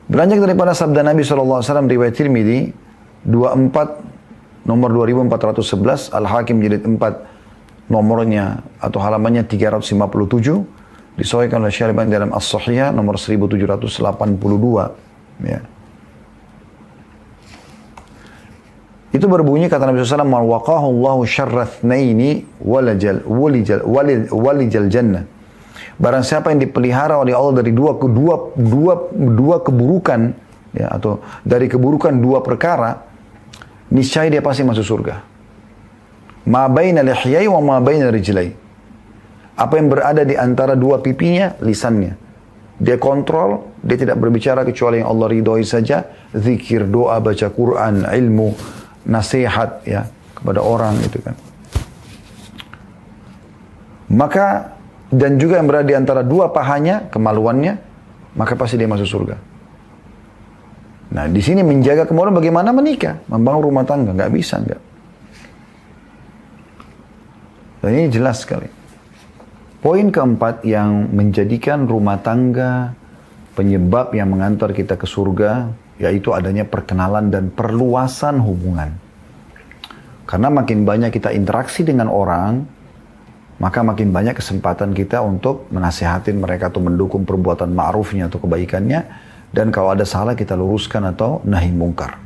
Beranjak daripada sabda Nabi SAW, riwayat Tirmidzi 24, nomor 2411, Al-Hakim jilid 4, nomornya atau halamannya 357, disahihkan oleh Syekh Al-Albani dalam As-Sahihah nomor 1782. Ya. Itu berbunyi, kata Nabi SAW, "Man waqahu Allahu syarra tsnaini walijal jannah." Barang siapa yang dipelihara oleh Allah dari dua keburukan, ya, atau dari keburukan dua perkara, niscaya dia pasti masuk surga. Ma baina lihyai wa ma baina rijlai. Apa yang berada di antara dua pipinya, lisannya. Dia kontrol, dia tidak berbicara kecuali yang Allah ridhoi saja. Zikir, doa, baca Quran, ilmu, nasihat, ya, kepada orang, itu kan. Maka, dan juga yang berada di antara dua pahanya, kemaluannya, maka pasti dia masuk surga. Nah, di sini menjaga kemaluan bagaimana menikah, membangun rumah tangga, nggak bisa, nggak. Dan ini jelas sekali. Poin keempat yang menjadikan rumah tangga penyebab yang mengantar kita ke surga, yaitu adanya perkenalan dan perluasan hubungan. Karena makin banyak kita interaksi dengan orang, maka makin banyak kesempatan kita untuk menasihatin mereka atau mendukung perbuatan ma'rufnya atau kebaikannya, dan kalau ada salah kita luruskan atau nahi mungkar.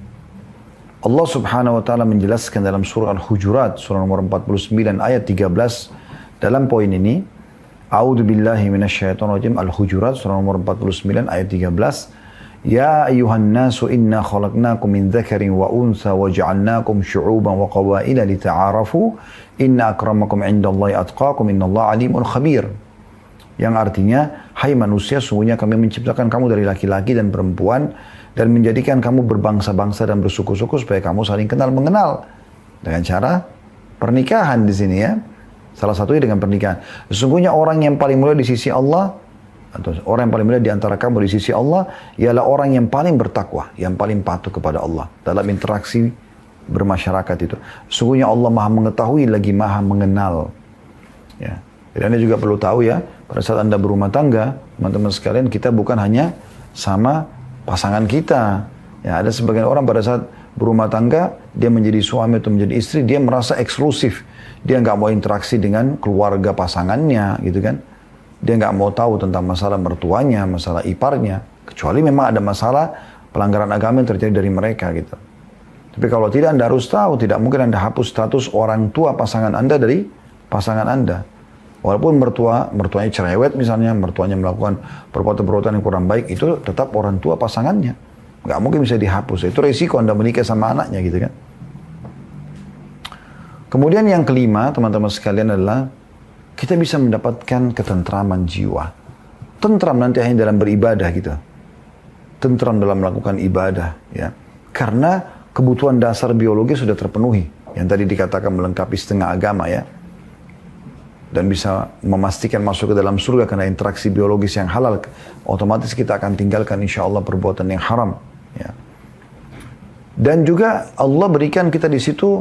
Allah Subhanahu wa taala menjelaskan dalam surah Al-Hujurat, surah nomor 49 ayat 13, dalam poin ini, A'udzu billahi minasyaitonir rajim, Al-Hujurat surah nomor 49 ayat 13, Ya ayuhan nasu inna khalaqnakum min dzakarin wa untha wa ja'alnakum syu'uban wa qabaila lita'arafu inna akramakum indallahi atqakum innallaha alimun khabir. Yang artinya, hai manusia, sungguhnya kami menciptakan kamu dari laki-laki dan perempuan dan menjadikan kamu berbangsa-bangsa dan bersuku-suku supaya kamu saling kenal mengenal dengan cara pernikahan di sini ya. Salah satunya dengan pernikahan. Sesungguhnya orang yang paling mulia di sisi Allah, atau orang yang paling mulia di antara kamu di sisi Allah, ialah orang yang paling bertakwa, yang paling patuh kepada Allah dalam interaksi bermasyarakat itu. Sesungguhnya Allah maha mengetahui lagi maha mengenal. Ya. Jadi Anda juga perlu tahu ya, pada saat Anda berumah tangga, teman-teman sekalian, kita bukan hanya sama pasangan kita. Ya, ada sebagian orang pada saat berumah tangga, dia menjadi suami atau menjadi istri, dia merasa eksklusif. Dia nggak mau interaksi dengan keluarga pasangannya, gitu kan. Dia nggak mau tahu tentang masalah mertuanya, masalah iparnya. Kecuali memang ada masalah pelanggaran agama yang terjadi dari mereka, gitu. Tapi kalau tidak, Anda harus tahu, tidak mungkin Anda hapus status orang tua pasangan Anda dari pasangan Anda. Walaupun mertuanya cerewet misalnya, mertuanya melakukan perbuatan-perbuatan yang kurang baik, itu tetap orang tua pasangannya. Nggak mungkin bisa dihapus. Itu resiko Anda menikah sama anaknya, gitu kan. Kemudian yang kelima, teman-teman sekalian, adalah kita bisa mendapatkan ketentraman jiwa. Tentram nanti hanya dalam beribadah gitu. Tentram dalam melakukan ibadah, ya. Karena kebutuhan dasar biologi sudah terpenuhi. Yang tadi dikatakan melengkapi setengah agama, ya. Dan bisa memastikan masuk ke dalam surga karena interaksi biologis yang halal. Otomatis kita akan tinggalkan insya Allah perbuatan yang haram, ya. Dan juga Allah berikan kita di situ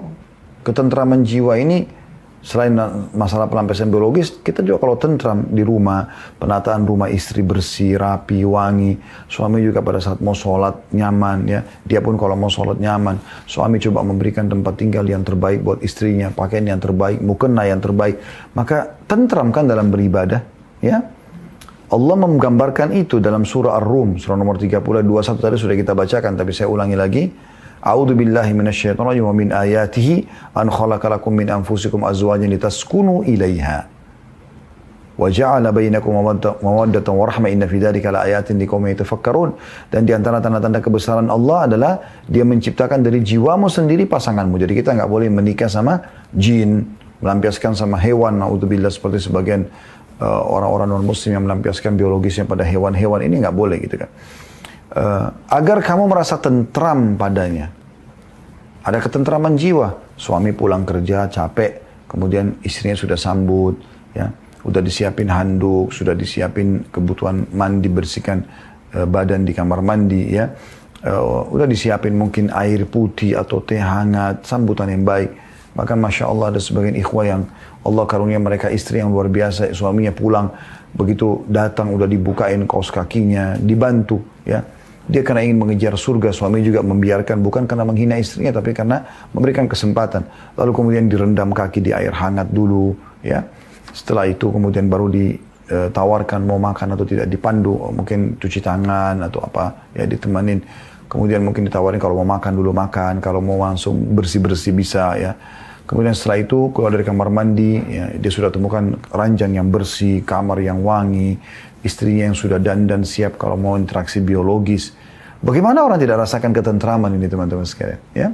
ketentraman jiwa ini. Selain masalah pelampiasan biologis, kita juga kalau tentram di rumah, penataan rumah istri bersih, rapi, wangi. Suami juga pada saat mau sholat nyaman, ya. Dia pun kalau mau sholat nyaman. Suami coba memberikan tempat tinggal yang terbaik buat istrinya, pakaian yang terbaik, mukena yang terbaik. Maka tentram kan dalam beribadah, ya. Allah menggambarkan itu dalam surah Ar-Rum, surah nomor 30, 21 tadi sudah kita bacakan, tapi saya ulangi lagi. A'udzu billahi minasyaitonir rajim wa min ayatihi an khalaqalakum min anfusikum azwajan litaskunu ilaiha wa ja'ala bainakum mawaddatan wa rahmah inna fi dzalika laayatin liqaumin yatafakkarun. Dan di antara tanda-tanda kebesaran Allah adalah Dia menciptakan dari jiwamu sendiri pasanganmu. Jadi kita nggak boleh menikah sama jin, melampiaskan sama hewan, naudzubillah, seperti sebagian orang-orang non-muslim yang melampiaskan biologisnya pada hewan-hewan. Ini nggak boleh gitu kan. Agar kamu merasa tentram padanya. Ada ketentraman jiwa. Suami pulang kerja capek, kemudian istrinya sudah sambut, ya, udah disiapin handuk, sudah disiapin kebutuhan mandi, bersihkan badan di kamar mandi, ya, udah disiapin mungkin air putih atau teh hangat, sambutan yang baik. Bahkan masya Allah ada sebagian ikhwah yang Allah karunia mereka istri yang luar biasa, suaminya pulang begitu datang udah dibukain kaos kakinya, dibantu, ya. Dia karena ingin mengejar surga, suami juga membiarkan, bukan karena menghina istrinya, tapi karena memberikan kesempatan. Lalu kemudian direndam kaki di air hangat dulu, ya. Setelah itu kemudian baru ditawarkan mau makan atau tidak, dipandu, mungkin cuci tangan atau apa, ya, ditemanin. Kemudian mungkin ditawarin kalau mau makan dulu makan, kalau mau langsung bersih-bersih bisa, ya. Kemudian setelah itu keluar dari kamar mandi, ya, dia sudah temukan ranjang yang bersih, kamar yang wangi, istrinya yang sudah dandan siap kalau mau interaksi biologis. Bagaimana orang tidak rasakan ketentraman ini, teman-teman sekalian, ya?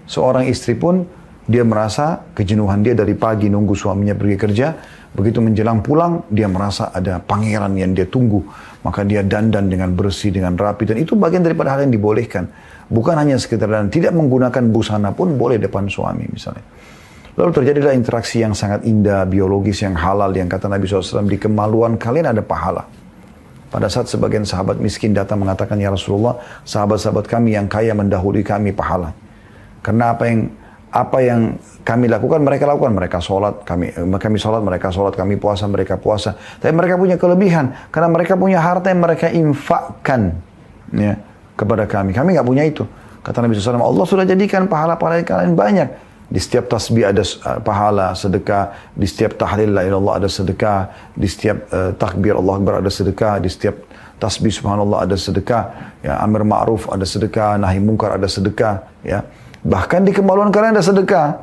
Seorang istri pun dia merasa kejenuhan dia dari pagi nunggu suaminya pergi kerja, begitu menjelang pulang dia merasa ada pangeran yang dia tunggu, maka dia dandan dengan bersih, dengan rapi, dan itu bagian daripada hal yang dibolehkan. Bukan hanya sekedar dan tidak menggunakan busana pun boleh depan suami misalnya. Lalu terjadilah interaksi yang sangat indah, biologis yang halal, yang kata Nabi SAW, di kemaluan kalian ada pahala. Pada saat sebagian sahabat miskin datang mengatakan, ya Rasulullah, sahabat-sahabat kami yang kaya mendahului kami pahala. Karena apa yang kami lakukan, mereka lakukan. Mereka sholat, kami sholat, mereka sholat, kami puasa, mereka puasa. Tapi mereka punya kelebihan, karena mereka punya harta yang mereka infakkan, ya, kepada kami. Kami nggak punya itu. Kata Nabi SAW, Allah sudah jadikan pahala-pahala kalian banyak. Di setiap tasbih ada pahala, sedekah. Di setiap tahlil la ilallah ada sedekah. Di setiap takbir Allah Akbar ada sedekah. Di setiap tasbih subhanallah ada sedekah. Ya, amir ma'ruf ada sedekah. Nahi mungkar ada sedekah. Ya. Bahkan di kemaluan kalian ada sedekah.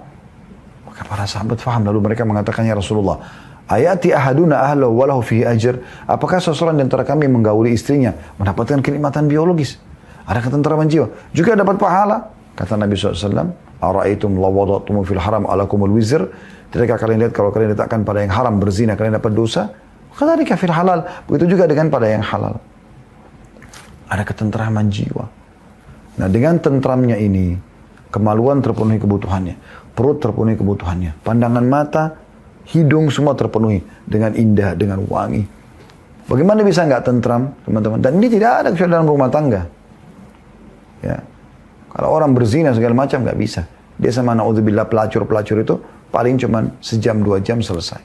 Maka para sahabat faham. Lalu mereka mengatakan, ya Rasulullah, Ayati ahaduna ahlahu walahu fihi ajr. Apakah seseorang di antara kami menggauli istrinya mendapatkan kenikmatan biologis? Ada ketentraman jiwa. Juga dapat pahala. Kata Nabi SAW, Ara'aitum lawadatumu fil haram alakumul wizr. Tidakkah kalian lihat kalau kalian letakkan pada yang haram berzina, kalian dapat dosa? Kata dia kafir halal. Begitu juga dengan pada yang halal. Ada ketentraman jiwa. Nah, dengan tentramnya ini, kemaluan terpenuhi kebutuhannya. Perut terpenuhi kebutuhannya. Pandangan mata, hidung semua terpenuhi. Dengan indah, dengan wangi. Bagaimana bisa nggak tentram, teman-teman? Dan ini tidak ada kecuali dalam rumah tangga. Ya. Kalau orang berzina segala macam nggak bisa. Dia sama na'udzubillah pelacur-pelacur itu paling cuma sejam 2 jam selesai.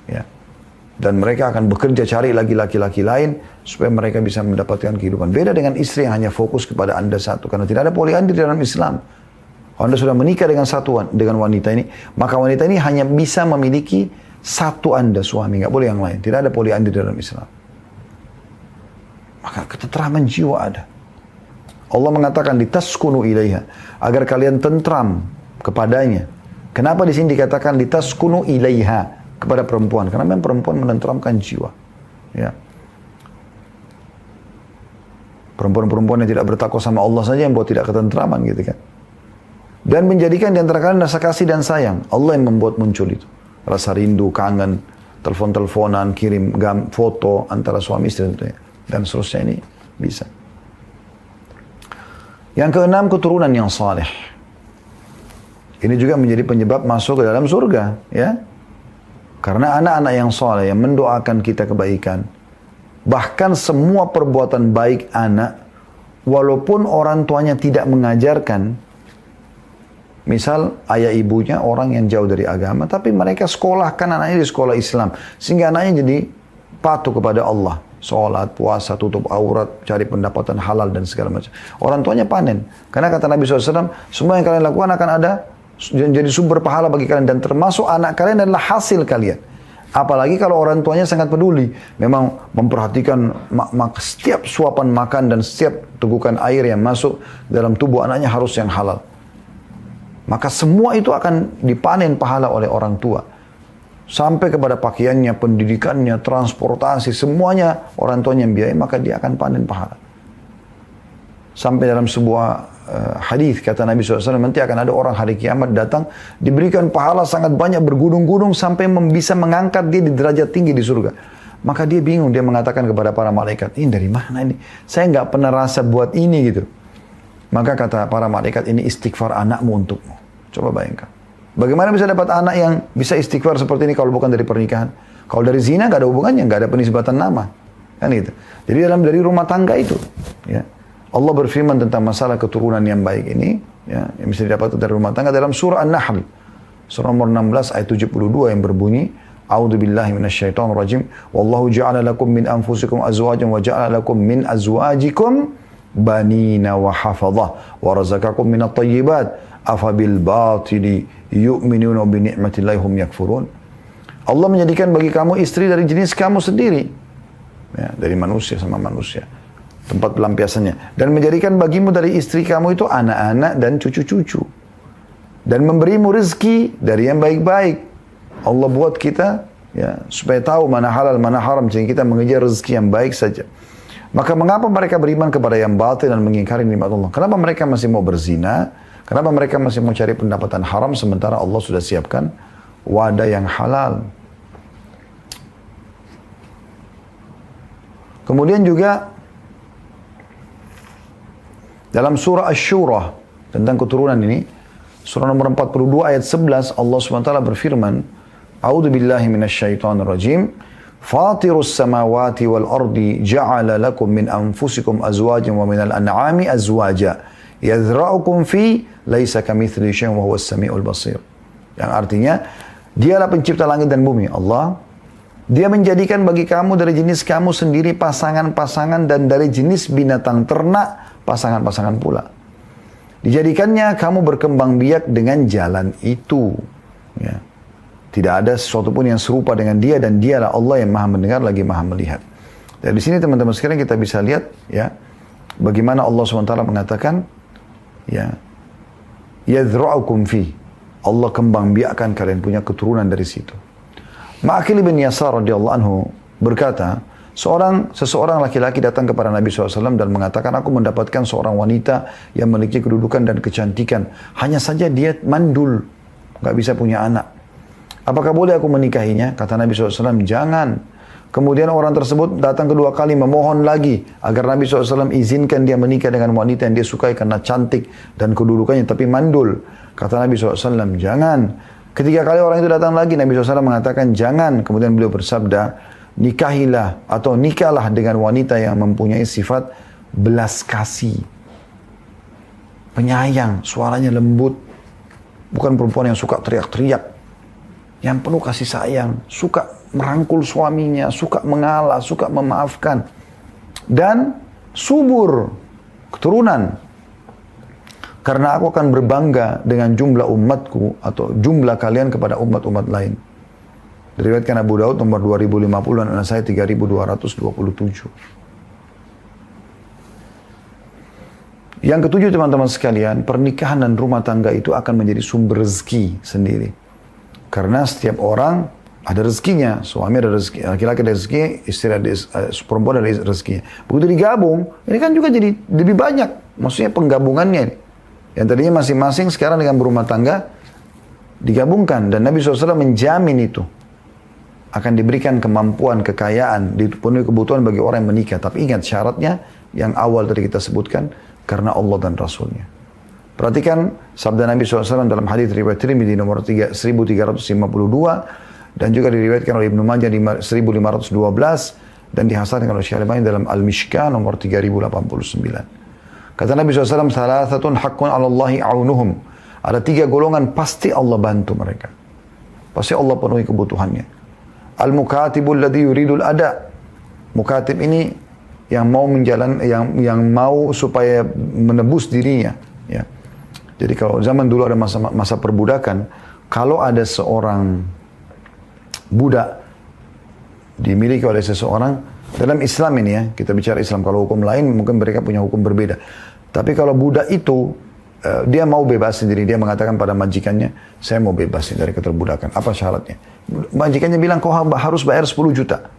Ya. Dan mereka akan bekerja cari lagi laki-laki lain supaya mereka bisa mendapatkan kehidupan. Beda dengan istri yang hanya fokus kepada Anda satu. Karena tidak ada poliandri dalam Islam. Kalau Anda sudah menikah dengan dengan wanita ini, maka wanita ini hanya bisa memiliki satu Anda suami, nggak boleh yang lain. Tidak ada poliandri dalam Islam. Maka ketentraman jiwa ada. Allah mengatakan litaskunu ilaiha, agar kalian tentram kepadanya. Kenapa di sini dikatakan litaskunu ilaiha kepada perempuan? Karena memang perempuan menenteramkan jiwa. Ya. Perempuan-perempuan yang tidak bertakwa sama Allah saja yang buat tidak ketentraman gitu kan. Dan menjadikan di antara kalian rasa kasih dan sayang. Allah yang membuat muncul itu. Rasa rindu, kangen, telepon-teleponan, kirim foto antara suami istri dan seterusnya ini bisa. Yang keenam, keturunan yang saleh. Ini juga menjadi penyebab masuk ke dalam surga, ya. Karena anak-anak yang saleh yang mendoakan kita kebaikan, bahkan semua perbuatan baik anak, walaupun orang tuanya tidak mengajarkan, misal ayah ibunya orang yang jauh dari agama, tapi mereka sekolahkan anaknya di sekolah Islam, sehingga anaknya jadi patuh kepada Allah. Sholat, puasa, tutup aurat, cari pendapatan halal dan segala macam. Orang tuanya panen. Karena kata Nabi SAW, semua yang kalian lakukan akan ada jadi sumber pahala bagi kalian. Dan termasuk anak kalian adalah hasil kalian. Apalagi kalau orang tuanya sangat peduli. Memang memperhatikan setiap suapan makan dan setiap tegukan air yang masuk dalam tubuh anaknya harus yang halal. Maka semua itu akan dipanen pahala oleh orang tua. Sampai kepada pakaiannya, pendidikannya, transportasi, semuanya orang tuanya yang biayai, maka dia akan panen pahala. Sampai dalam sebuah hadis kata Nabi SAW, nanti akan ada orang hari kiamat datang, diberikan pahala sangat banyak bergunung-gunung sampai bisa mengangkat dia di derajat tinggi di surga. Maka dia bingung, dia mengatakan kepada para malaikat, ini dari mana ini? Saya nggak pernah rasa buat ini gitu. Maka kata para malaikat, ini istighfar anakmu untukmu. Coba bayangkan. Bagaimana bisa dapat anak yang bisa istighfar seperti ini kalau bukan dari pernikahan? Kalau dari zina nggak ada hubungannya, nggak ada penisbatan nama, kan itu. Jadi dari rumah tangga itu, ya. Allah berfirman tentang masalah keturunan yang baik ini, ya, yang bisa didapat dari rumah tangga dalam surah An-Nahl, surah nomor 16 ayat 72 yang berbunyi, A'udzubillahi minasyaitonirrajim, wallahu ja'ala lakum min anfusikum azwajan wa ja'ala lakum min azwajikum banina wa hafadhah wa razaqakum minat thayyibat afabil batili yu'minuna bi ni'matillahi hum yakfurun. Allah menjadikan bagi kamu istri dari jenis kamu sendiri, ya, dari manusia sama manusia, tempat pelampiasannya, dan menjadikan bagimu dari istri kamu itu anak-anak dan cucu-cucu, dan memberimu rezeki dari yang baik-baik. Allah buat kita, ya, supaya tahu mana halal mana haram, sehingga kita mengejar rezeki yang baik saja. Maka mengapa mereka beriman kepada yang batil dan mengingkari nikmat Allah? Kenapa mereka masih mau berzina? Kenapa mereka masih mau cari pendapatan haram sementara Allah sudah siapkan wadah yang halal? Kemudian juga dalam surah Asy-Syura tentang keturunan ini, surah nomor 42 ayat 11, Allah SWT berfirman, A'udzubillahi minasyaitonirrajim, Fatirus samawati wal ardi ja'ala lakum min anfusikum azwajan wa minal an'ami azwaja yadhra'ukum fi laisa kamitslihi syai'un wa huwas samiul basir. Yang artinya, dialah pencipta langit dan bumi, Allah. Dia menjadikan bagi kamu dari jenis kamu sendiri pasangan-pasangan dan dari jenis binatang ternak pasangan-pasangan pula. Dijadikannya kamu berkembang biak dengan jalan itu. Ya. Tidak ada sesuatu pun yang serupa dengan dia dan dialah Allah yang maha mendengar lagi maha melihat. Dan di sini teman-teman sekalian kita bisa lihat, ya, bagaimana Allah SWT mengatakan, ya, yadhra'ukum fi, Allah kembang biakkan kalian punya keturunan dari situ. Ma'aqil bin Yasar radhiyallahu anhu berkata, seseorang laki-laki datang kepada Nabi SAW dan mengatakan, aku mendapatkan seorang wanita yang memiliki kedudukan dan kecantikan. Hanya saja dia mandul, nggak bisa punya anak. Apakah boleh aku menikahinya? Kata Nabi SAW, jangan. Kemudian orang tersebut datang kedua kali memohon lagi agar Nabi SAW izinkan dia menikah dengan wanita yang dia sukai karena cantik dan kedudukannya, tapi mandul. Kata Nabi SAW, jangan. Ketiga kali orang itu datang lagi, Nabi SAW mengatakan jangan. Kemudian beliau bersabda, nikahilah atau nikahlah dengan wanita yang mempunyai sifat belas kasih, penyayang, suaranya lembut, bukan perempuan yang suka teriak-teriak, yang penuh kasih sayang, suka merangkul suaminya, suka mengalah, suka memaafkan, dan subur keturunan. Karena aku akan berbangga dengan jumlah umatku atau jumlah kalian kepada umat-umat lain. Diriwayatkan Abu Daud nomor 2050 dan An-Nasai 3227. Yang ketujuh teman-teman sekalian, pernikahan dan rumah tangga itu akan menjadi sumber rezeki sendiri. Karena setiap orang ada rezekinya, suami ada rezeki, laki-laki ada rezeki, istri ada, perempuan ada rezekinya. Begitu digabung, ini kan juga jadi lebih banyak. Maksudnya penggabungannya. Yang tadinya masing-masing sekarang dengan berumah tangga digabungkan. Dan Nabi SAW menjamin itu. Akan diberikan kemampuan, kekayaan, dipenuhi kebutuhan bagi orang yang menikah. Tapi ingat syaratnya yang awal tadi kita sebutkan, karena Allah dan Rasulnya. Perhatikan sabda Nabi SAW dalam hadits riwayat Tirmidzi nomor 1352 dan juga diriwayatkan oleh Ibnu Majah 1512 dan dihasankan oleh Syekh Al-Albani dalam Al-Mishkah nomor 3089. Kata Nabi SAW, salasatun haqqun 'ala Allahi a'unuhum. Ada 3 golongan pasti Allah bantu mereka. Pasti Allah penuhi kebutuhannya. Al-mukatibul ladzi yuridul ada. Mukatib ini yang mau yang mau supaya menebus dirinya, ya. Jadi kalau zaman dulu ada masa perbudakan, kalau ada seorang budak dimiliki oleh seseorang, dalam Islam ini ya, kita bicara Islam, kalau hukum lain mungkin mereka punya hukum berbeda. Tapi kalau budak itu dia mau bebasin diri, dia mengatakan pada majikannya, saya mau bebasin dari keterbudakan. Apa syaratnya? Majikannya bilang, kau harus bayar 10 juta.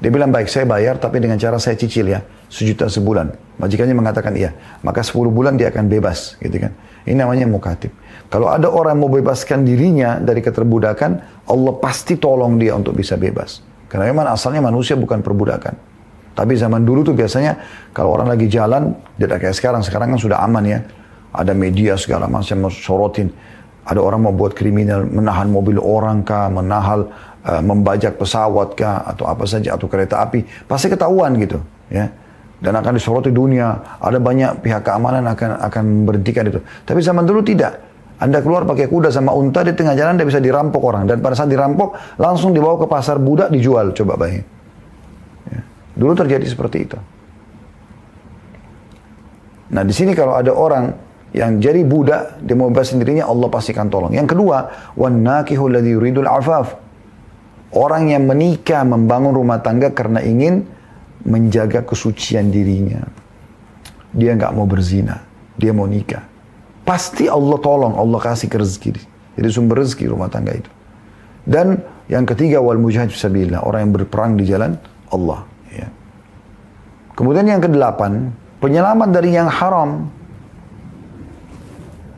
Dia bilang, baik saya bayar, tapi dengan cara saya cicil ya, 1 juta sebulan. Majikannya mengatakan iya, maka 10 bulan dia akan bebas, gitu kan. Ini namanya mukatib. Kalau ada orang mau bebaskan dirinya dari keterbudakan, Allah pasti tolong dia untuk bisa bebas. Karena memang asalnya manusia bukan perbudakan. Tapi zaman dulu tuh biasanya, kalau orang lagi jalan, tidak kayak sekarang kan sudah aman ya. Ada media segala macam sorotin. Ada orang mau buat kriminal, menahan mobil orang kah, membajak pesawat kah, atau apa saja, atau kereta api, pasti ketahuan gitu, ya. Dan akan disoroti dunia. Ada banyak pihak keamanan akan berhentikan itu. Tapi zaman dulu tidak. Anda keluar pakai kuda sama unta di tengah jalan, Anda bisa dirampok orang. Dan pada saat dirampok, langsung dibawa ke pasar budak, dijual. Coba bayangin. Ya. Dulu terjadi seperti itu. Nah di sini kalau ada orang yang jadi budak, dia mau bebas sendirinya, Allah pastikan tolong. Yang kedua, وَالنَّاكِهُ الَّذِي يُرِيدُ الْعَفَافِ. Orang yang menikah, membangun rumah tangga karena ingin menjaga kesucian dirinya. Dia nggak mau berzina, dia mau nikah. Pasti Allah tolong, Allah kasih ke rezeki. Jadi sumber rezeki rumah tangga itu. Dan yang ketiga, وَالْمُجَاهِدُ فِي orang yang berperang di jalan Allah. Ya. Kemudian yang kedelapan, penyelamat dari yang haram.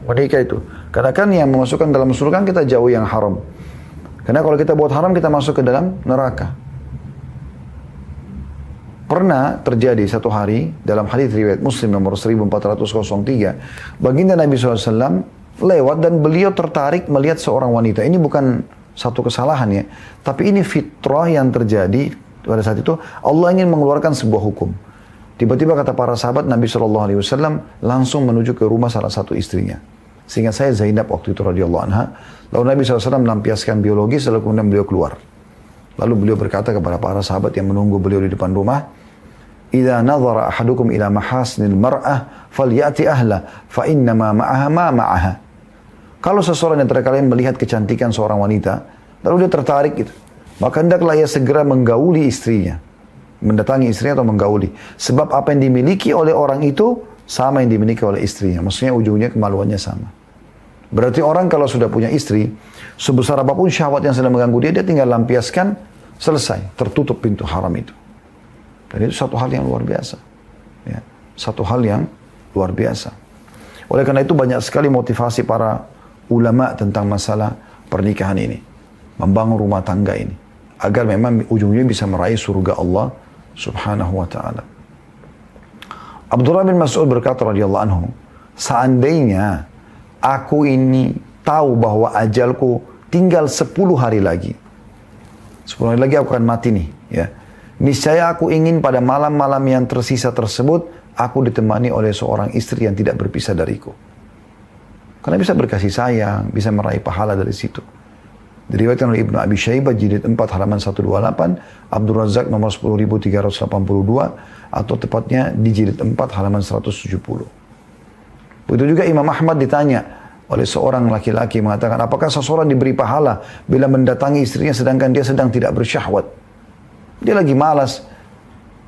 Menikah itu. Karena kan yang memasukkan dalam surga kan kita jauh yang haram. Karena kalau kita buat haram, kita masuk ke dalam neraka. Pernah terjadi satu hari, dalam hadits riwayat Muslim nomor 1403, baginda Nabi SAW lewat dan beliau tertarik melihat seorang wanita. Ini bukan satu kesalahan ya, tapi ini fitrah yang terjadi pada saat itu. Allah ingin mengeluarkan sebuah hukum. Tiba-tiba kata para sahabat Nabi SAW langsung menuju ke rumah salah satu istrinya. Sehingga saya Zainab waktu itu radhiyallahu anha. Lalu Nabi SAW melampiaskan biologis, lalu kemudian beliau keluar. Lalu beliau berkata kepada para sahabat yang menunggu beliau di depan rumah, "Idza nadhara ahadukum ila mahasinil mar'ah falyati ahla fa innama ma'aha ma ma'aha." Kalau seseorang yang kalian melihat kecantikan seorang wanita, lalu dia tertarik gitu, maka hendaklah ia segera menggauli istrinya. Mendatangi istrinya atau menggauli. Sebab apa yang dimiliki oleh orang itu sama yang dimiliki oleh istrinya. Maksudnya ujungnya kemaluannya sama. Berarti orang kalau sudah punya istri, sebesar apapun syahwat yang sedang mengganggu dia, dia tinggal lampiaskan, selesai, tertutup pintu haram itu. Dan itu satu hal yang luar biasa. Ya, satu hal yang luar biasa. Oleh karena itu banyak sekali motivasi para ulama tentang masalah pernikahan ini. Membangun rumah tangga ini. Agar memang ujungnya bisa meraih surga Allah subhanahu wa ta'ala. Abdullah bin Mas'ud berkata radhiyallahu anhu, seandainya aku ini tahu bahwa ajalku tinggal 10 hari lagi. 10 hari lagi aku akan mati nih. Ya. Niscaya aku ingin pada malam-malam yang tersisa tersebut, aku ditemani oleh seorang istri yang tidak berpisah dariku. Karena bisa berkasih sayang, bisa meraih pahala dari situ. Diriwayatkan oleh Ibnu Abi Syaibah jilid 4 halaman 128, Abdul Razak nomor 10.382, atau tepatnya di jilid 4 halaman 170. Begitu juga Imam Ahmad ditanya oleh seorang laki-laki mengatakan, apakah seseorang diberi pahala bila mendatangi istrinya sedangkan dia sedang tidak bersyahwat? Dia lagi malas,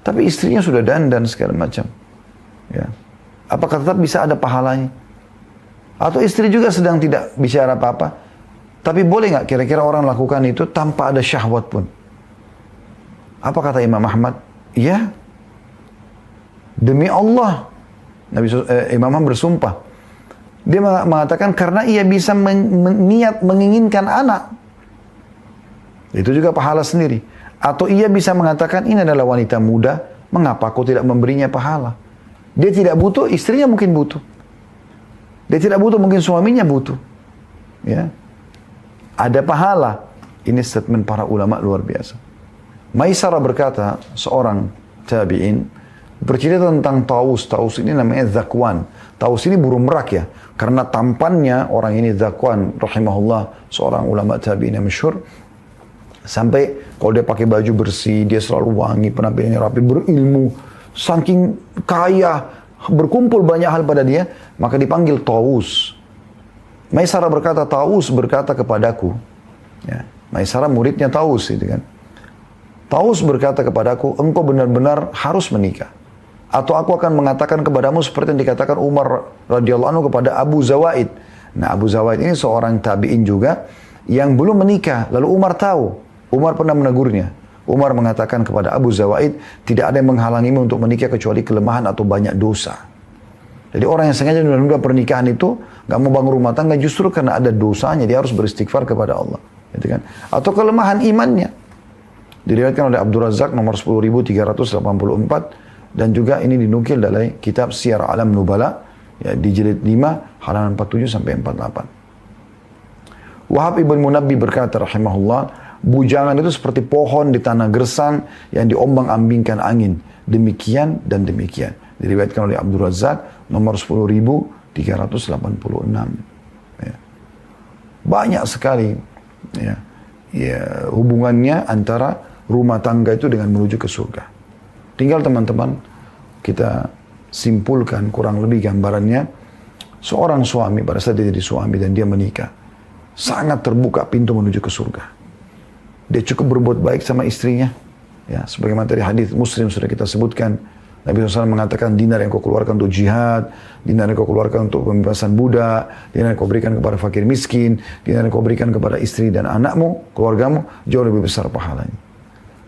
tapi istrinya sudah dandan segala macam. Ya. Apakah tetap bisa ada pahalanya? Atau istri juga sedang tidak bicara apa-apa, tapi boleh nggak kira-kira orang lakukan itu tanpa ada syahwat pun? Apa kata Imam Ahmad? Ya, demi Allah. Imam Ahmad bersumpah. Dia mengatakan karena ia bisa niat menginginkan anak. Itu juga pahala sendiri. Atau ia bisa mengatakan ini adalah wanita muda, mengapa aku tidak memberinya pahala? Dia tidak butuh, istrinya mungkin butuh. Dia tidak butuh, mungkin suaminya butuh. Ya. Ada pahala. Ini statement para ulama luar biasa. Maisarah berkata, seorang tabi'in, bercerita tentang Taus. Taus ini namanya Zakwan. Taus ini burung merak ya. Karena tampannya orang ini Zakwan, rahimahullah, seorang ulama tabi'in yang masyhur. Sampai kalau dia pakai baju bersih, dia selalu wangi, penampilannya rapi, berilmu. Saking kaya, berkumpul banyak hal pada dia, maka dipanggil Taus. Maisarah berkata, Taus berkata kepadaku. Ya, Maisarah muridnya Taus itu kan. Taus berkata kepadaku, engkau benar-benar harus menikah. Atau aku akan mengatakan kepadamu seperti yang dikatakan Umar radhiyallahu anhu kepada Abu Zawaid. Nah, Abu Zawaid ini seorang tabi'in juga yang belum menikah. Lalu Umar tahu. Umar pernah menegurnya. Umar mengatakan kepada Abu Zawaid, tidak ada yang menghalangimu untuk menikah kecuali kelemahan atau banyak dosa. Jadi orang yang sengaja menunda pernikahan itu, gak mau bangun rumah tangga justru karena ada dosanya, dia harus beristighfar kepada Allah. Gitu kan? Atau kelemahan imannya. Diriwayatkan oleh Abdul Razak nomor 10.384, dan juga ini dinukil dari kitab Syiar Alam Nubala, ya, di jilid 5, halaman 47-48. Wahab ibn Munabbi berkata rahimahullah, bujangan itu seperti pohon di tanah gersang yang diombang-ambingkan angin. Demikian dan demikian. Diriwayatkan oleh Abdul Razak nomor 10.386. Ya. Banyak sekali ya, hubungannya antara rumah tangga itu dengan menuju ke surga. Tinggal teman-teman kita simpulkan kurang lebih gambarannya. Seorang suami pada saat dia jadi suami dan dia menikah, sangat terbuka pintu menuju ke surga. Dia cukup berbuat baik sama istrinya. Ya, sebagaimana tadi hadis Muslim sudah kita sebutkan. Nabi SAW mengatakan, dinar yang kau keluarkan untuk jihad, dinar yang kau keluarkan untuk pembebasan budak, dinar yang kau berikan kepada fakir miskin, dinar yang kau berikan kepada istri dan anakmu, keluargamu, jauh lebih besar pahalanya.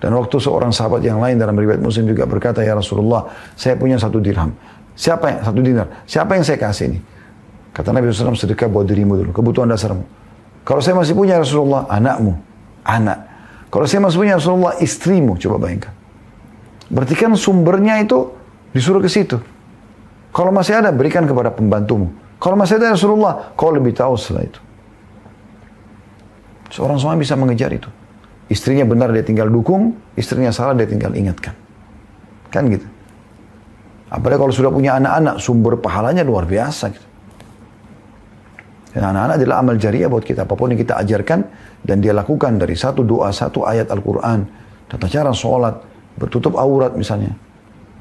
Dan waktu seorang sahabat yang lain dalam riwayat Muslim juga berkata, ya Rasulullah, saya punya 1 dirham. Siapa yang 1 dinar? Siapa yang saya kasih ini? Kata Nabi SAW, sedekah buat dirimu dulu, kebutuhan dasarmu. Kalau saya masih punya Rasulullah, anakmu, anak. Kalau saya masih punya Rasulullah, istrimu, coba bayangkan. Berarti kan sumbernya itu disuruh ke situ. Kalau masih ada, berikan kepada pembantumu. Kalau masih ada Rasulullah, kau lebih tahu setelah itu. Seorang suami bisa mengejar itu. Istrinya benar, dia tinggal dukung. Istrinya salah, dia tinggal ingatkan. Kan gitu. Apalagi kalau sudah punya anak-anak, sumber pahalanya luar biasa gitu. Dan anak-anak adalah amal jariah buat kita. Apapun yang kita ajarkan dan dia lakukan dari satu doa, satu ayat Al-Quran, tata cara sholat, bertutup aurat misalnya,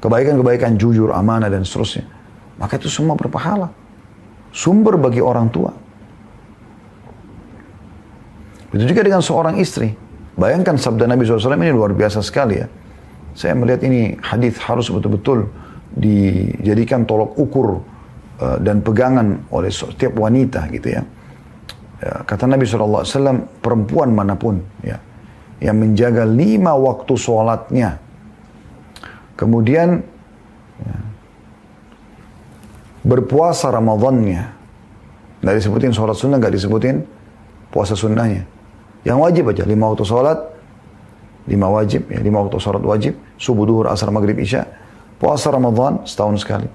kebaikan-kebaikan jujur, amanah dan seterusnya, maka itu semua berpahala. Sumber bagi orang tua. Begitu juga dengan seorang istri. Bayangkan sabda Nabi SAW ini luar biasa sekali ya. Saya melihat ini hadis harus betul-betul dijadikan tolok ukur dan pegangan oleh setiap wanita gitu ya. Ya, kata Nabi SAW, perempuan manapun ya, yang menjaga 5 waktu sholatnya, kemudian ya, berpuasa Ramadannya, nggak disebutin sholat sunnah, nggak disebutin puasa sunnahnya, yang wajib aja 5 waktu sholat, 5 wajib, ya 5 waktu sholat wajib, subuh, duhur, asar, maghrib, isya, puasa Ramadan setahun sekali,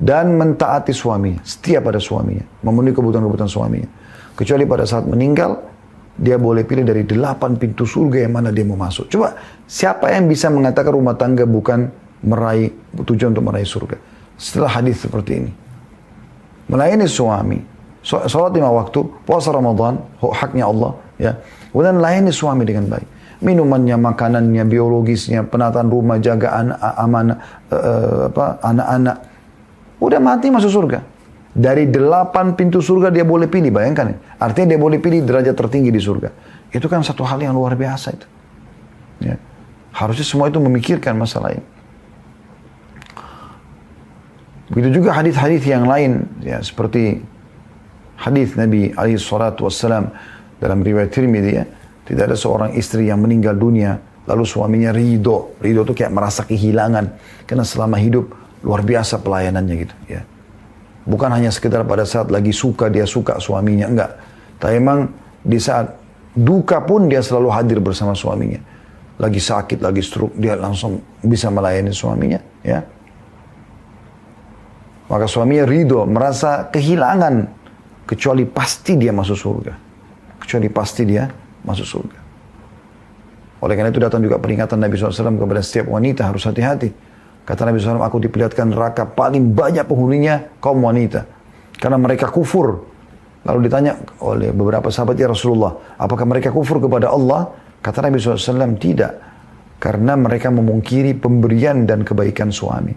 dan mentaati suaminya, setia pada suaminya, memenuhi kebutuhan-kebutuhan suaminya. Kecuali pada saat meninggal, dia boleh pilih dari 8 pintu surga yang mana dia mau masuk. Coba, siapa yang bisa mengatakan rumah tangga bukan meraih, tujuan untuk meraih surga? Setelah hadis seperti ini. Melayani suami, sholat 5 waktu, puasa Ramadan, haknya Allah, ya. Kemudian layani suami dengan baik. Minumannya, makanannya, biologisnya, penataan rumah, jaga anak-anak. Udah mati masuk surga. Dari 8 pintu surga dia boleh pilih, bayangkan ya. Artinya dia boleh pilih derajat tertinggi di surga. Itu kan satu hal yang luar biasa itu. Ya. Harusnya semua itu memikirkan masalah ini. Begitu juga hadis-hadis yang lain, ya, seperti hadis Nabi SAW dalam riwayat Tirmidzi, ya, tidak ada seorang istri yang meninggal dunia lalu suaminya ridho. Ridho itu kayak merasa kehilangan karena selama hidup luar biasa pelayanannya gitu, ya. Bukan hanya sekedar pada saat lagi suka dia suka suaminya, enggak. Tapi memang di saat duka pun dia selalu hadir bersama suaminya. Lagi sakit, lagi stroke, dia langsung bisa melayani suaminya, ya. Maka suaminya ridho, merasa kehilangan, kecuali pasti dia masuk surga. Kecuali pasti dia masuk surga. Oleh karena itu datang juga peringatan Nabi SAW kepada setiap wanita, harus hati-hati. Kata Nabi SAW, aku diperlihatkan neraka paling banyak penghuninya kaum wanita. Karena mereka kufur. Lalu ditanya oleh beberapa sahabat, ya Rasulullah, apakah mereka kufur kepada Allah? Kata Nabi SAW, tidak. Karena mereka memungkiri pemberian dan kebaikan suami.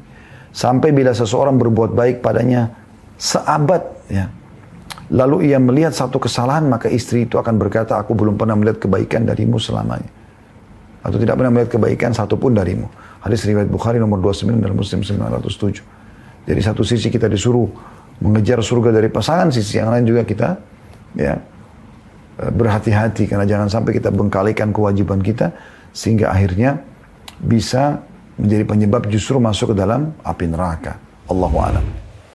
Sampai bila seseorang berbuat baik padanya seabad, ya, lalu ia melihat satu kesalahan, maka istri itu akan berkata, aku belum pernah melihat kebaikan darimu selamanya. Atau tidak pernah melihat kebaikan satupun darimu. Hadis riwayat Bukhari nomor 29 dan Muslim 907. Jadi satu sisi kita disuruh mengejar surga dari pasangan, sisi yang lain juga kita, ya, berhati-hati karena jangan sampai kita bengkalikan kewajiban kita sehingga akhirnya bisa menjadi penyebab justru masuk ke dalam api neraka. Allahu a'lam.